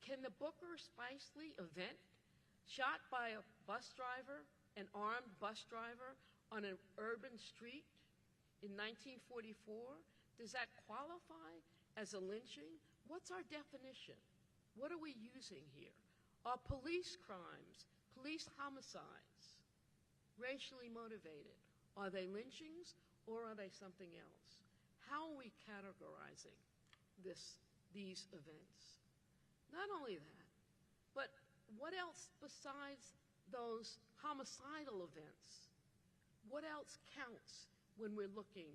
Can the Booker Spicely event, shot by a bus driver, an armed bus driver on an urban street, in 1944, does that qualify as a lynching? What's our definition? What are we using here? Are police crimes, police homicides, racially motivated? Are they lynchings or are they something else? How are we categorizing these events? Not only that, but what else besides those homicidal events? What else counts when we're looking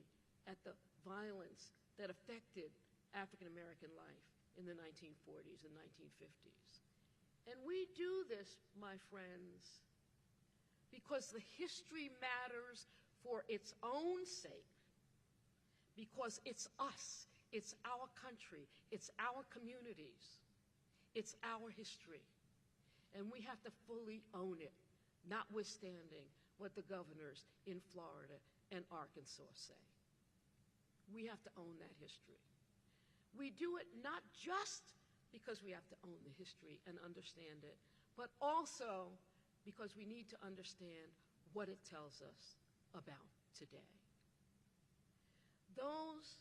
at the violence that affected African American life in the 1940s and 1950s? And we do this, my friends, because the history matters for its own sake, because it's us, it's our country, it's our communities, it's our history. And we have to fully own it, notwithstanding what the governors in Florida and Arkansas say. We have to own that history. We do it not just because we have to own the history and understand it, but also because we need to understand what it tells us about today. Those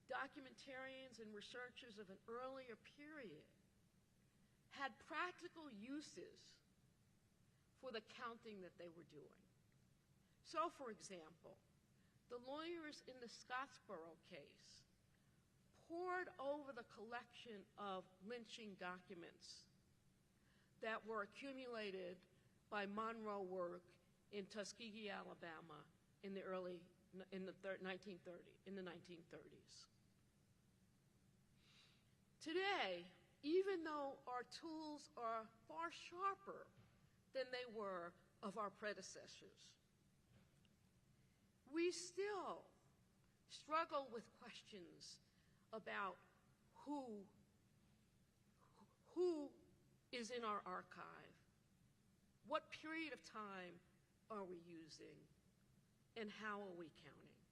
documentarians and researchers of an earlier period had practical uses for the counting that they were doing. So, for example, the lawyers in the Scottsboro case pored over the collection of lynching documents that were accumulated by Monroe work in Tuskegee, Alabama in the 1930s. Today, even though our tools are far sharper than they were of our predecessors, we still struggle with questions about who is in our archive, what period of time are we using, and how are we counting?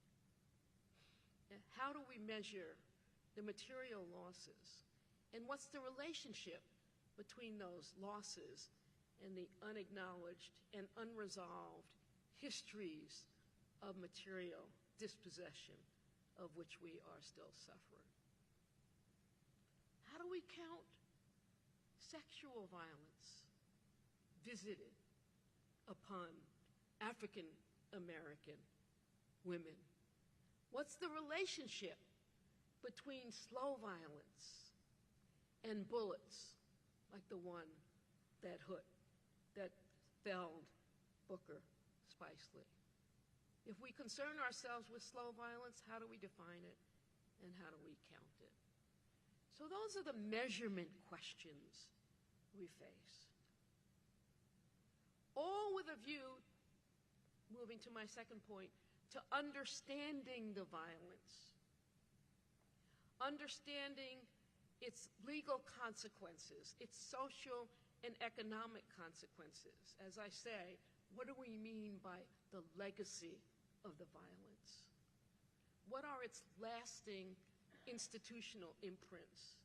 And how do we measure the material losses? And what's the relationship between those losses and the unacknowledged and unresolved histories of material dispossession of which we are still suffering? How do we count sexual violence visited upon African American women? What's the relationship between slow violence and bullets like the one that felled Booker Spiceley? If we concern ourselves with slow violence, how do we define it and how do we count it? So those are the measurement questions we face. All with a view, moving to my second point, to understanding the violence, understanding its legal consequences, its social and economic consequences. As I say, what do we mean by the legacy of the violence? What are its lasting institutional imprints?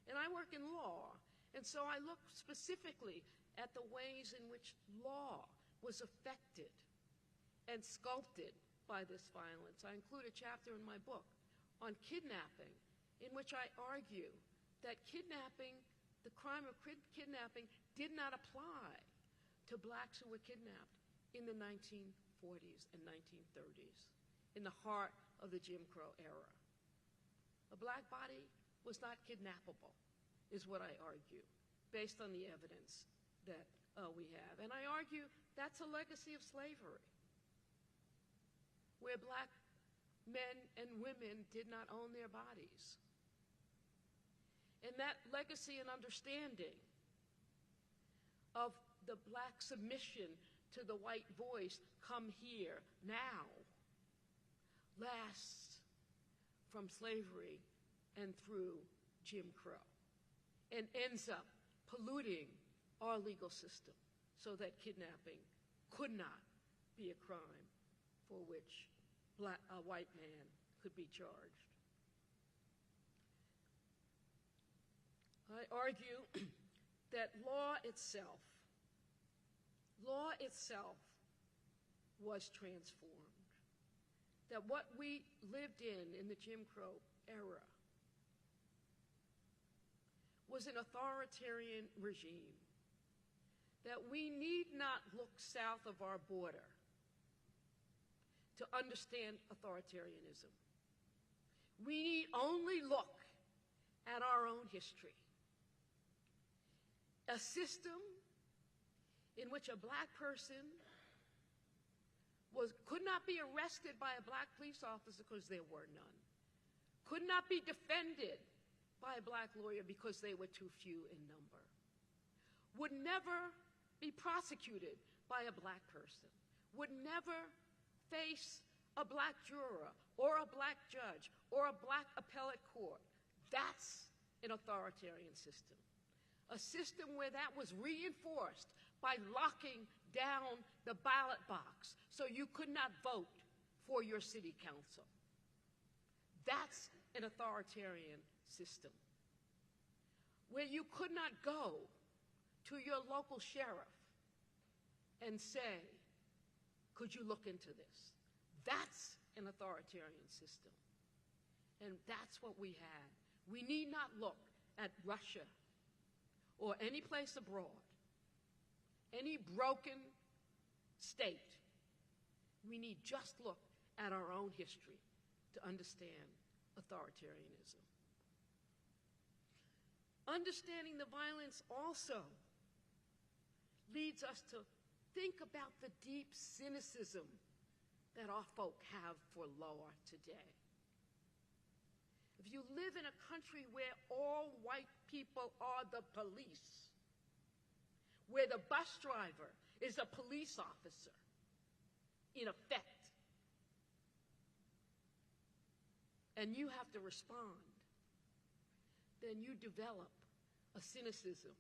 And I work in law, and so I look specifically at the ways in which law was affected and sculpted by this violence. I include a chapter in my book on kidnapping, in which I argue that kidnapping, the crime of kidnapping, did not apply to blacks who were kidnapped in the 1940s and 1930s, in the heart of the Jim Crow era. A black body was not kidnappable, is what I argue, based on the evidence that we have. And I argue that's a legacy of slavery, where black men and women did not own their bodies. And that legacy and understanding of the black submission to the white voice, come here, now, lasts from slavery and through Jim Crow, and ends up polluting our legal system so that kidnapping could not be a crime for which a white man could be charged. I argue that law itself was transformed. that what we lived in the Jim Crow era was an authoritarian regime, that we need not look south of our border to understand authoritarianism. We need only look at our own history. A system in which a black person could not be arrested by a black police officer because there were none, could not be defended by a black lawyer because they were too few in number, would never be prosecuted by a black person, would never face a black juror or a black judge or a black appellate court. That's an authoritarian system. A system where that was reinforced by locking down the ballot box so you could not vote for your city council. That's an authoritarian system. Where you could not go to your local sheriff and say, could you look into this? That's an authoritarian system. And that's what we had. We need not look at Russia or any place abroad, any broken state. We need just look at our own history to understand authoritarianism. Understanding the violence also leads us to think about the deep cynicism that our folk have for law today. If you live in a country where all white people are the police, where the bus driver is a police officer, in effect, and you have to respond, then you develop a cynicism,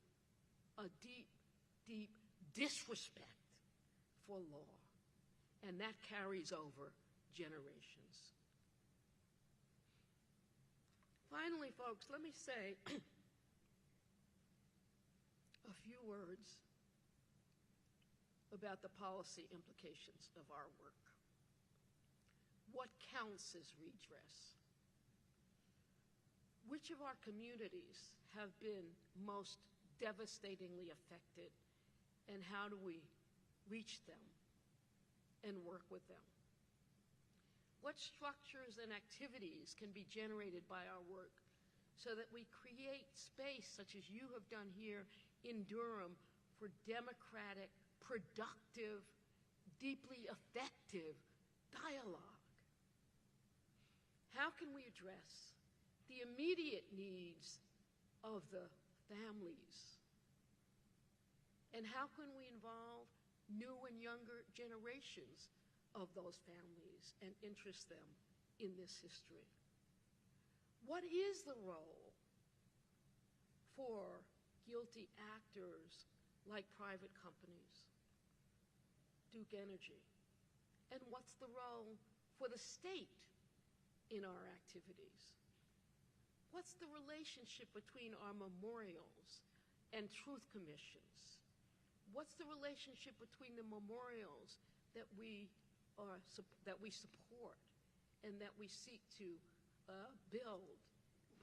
a deep, deep disrespect for law, and that carries over generations. Finally, folks, let me say a few words about the policy implications of our work. What counts as redress? Which of our communities have been most devastatingly affected, and how do we reach them and work with them? What structures and activities can be generated by our work so that we create space, such as you have done here in Durham, for democratic, productive, deeply effective dialogue? How can we address the immediate needs of the families? And how can we involve new and younger generations of those families and interest them in this history? What is the role for guilty actors like private companies, Duke Energy? And what's the role for the state in our activities? What's the relationship between our memorials and truth commissions? What's the relationship between the memorials that we support and that we seek to build?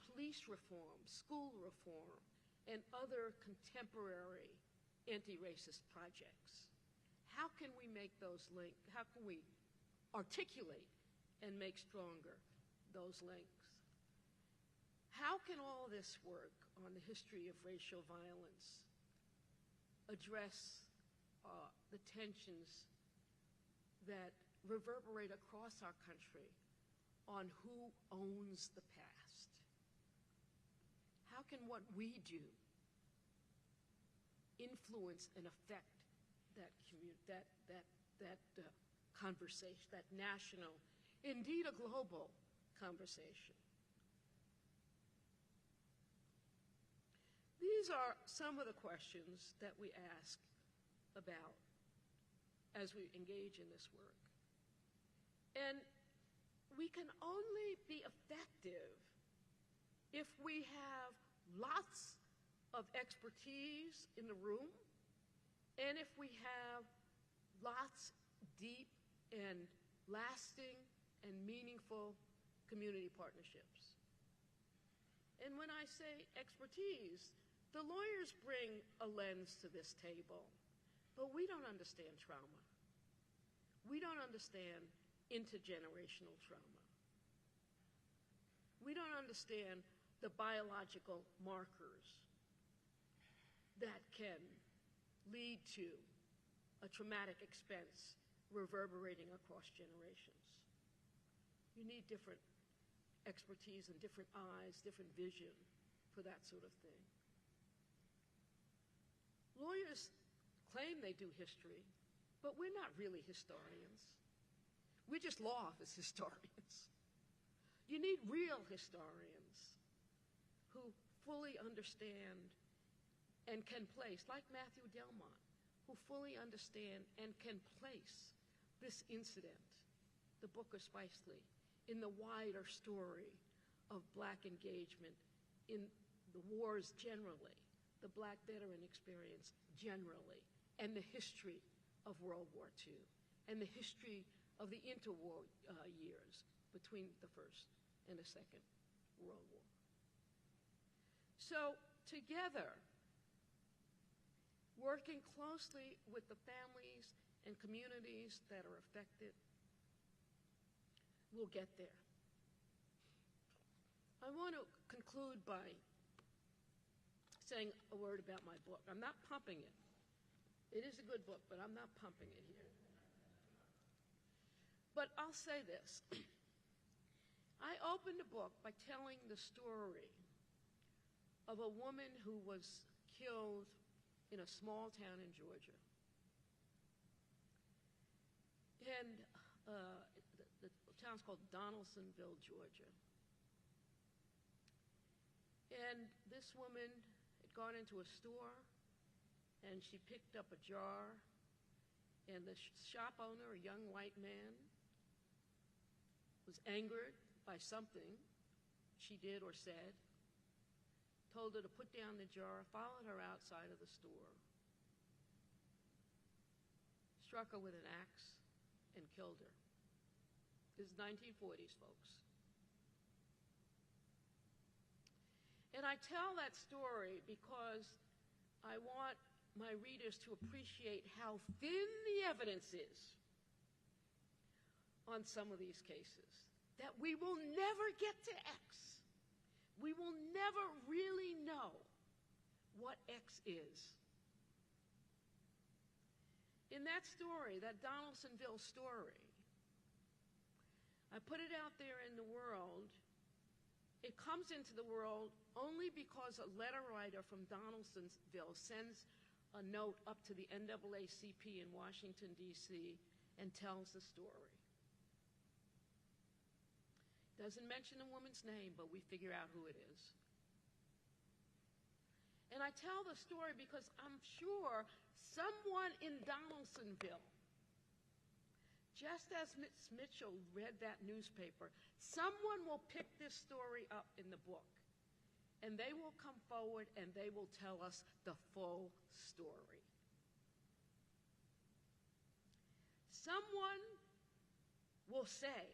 Police reform, school reform, and other contemporary anti-racist projects. How can we make those links? How can we articulate and make stronger those links? How can all this work on the history of racial violence address the tensions that reverberate across our country on who owns the past? How can what we do influence and affect that conversation, that national, indeed a global conversation? These are some of the questions that we ask about as we engage in this work. And we can only be effective if we have lots of expertise in the room, and if we have lots deep and lasting and meaningful community partnerships. And when I say expertise, the lawyers bring a lens to this table, but we don't understand trauma. We don't understand intergenerational trauma. We don't understand the biological markers that can lead to a traumatic expense reverberating across generations. You need different expertise and different eyes, different vision for that sort of thing. Lawyers claim they do history, but we're not really historians. We're just law office historians. You need real historians who fully understand and can place, like Matthew Delmont, who fully understand and can place this incident, the Book of Spicely, in the wider story of Black engagement in the wars generally, the Black veteran experience generally, and the history of World War II, and the history of the interwar years between the First and the Second World War. So together, working closely with the families and communities that are affected, we'll get there. I want to conclude by saying a word about my book. I'm not pumping it. It is a good book, but I'm not pumping it here. But I'll say this. I opened the book by telling the story of a woman who was killed in a small town in Georgia. And the town's called Donaldsonville, Georgia. And this woman had gone into a store, and she picked up a jar, and the shop owner, a young white man, was angered by something she did or said, told her to put down the jar, followed her outside of the store, struck her with an axe, and killed her. This is 1940s, folks. And I tell that story because I want my readers to appreciate how thin the evidence is on some of these cases, that we will never get to X. We will never really know what X is. In that story, that Donaldsonville story, I put it out there in the world. It comes into the world only because a letter writer from Donaldsonville sends a note up to the NAACP in Washington, D.C., and tells the story. Doesn't mention the woman's name, but we figure out who it is. And I tell the story because I'm sure someone in Donaldsonville, just as Ms. Mitchell read that newspaper, someone will pick this story up in the book, and they will come forward and they will tell us the full story. Someone will say,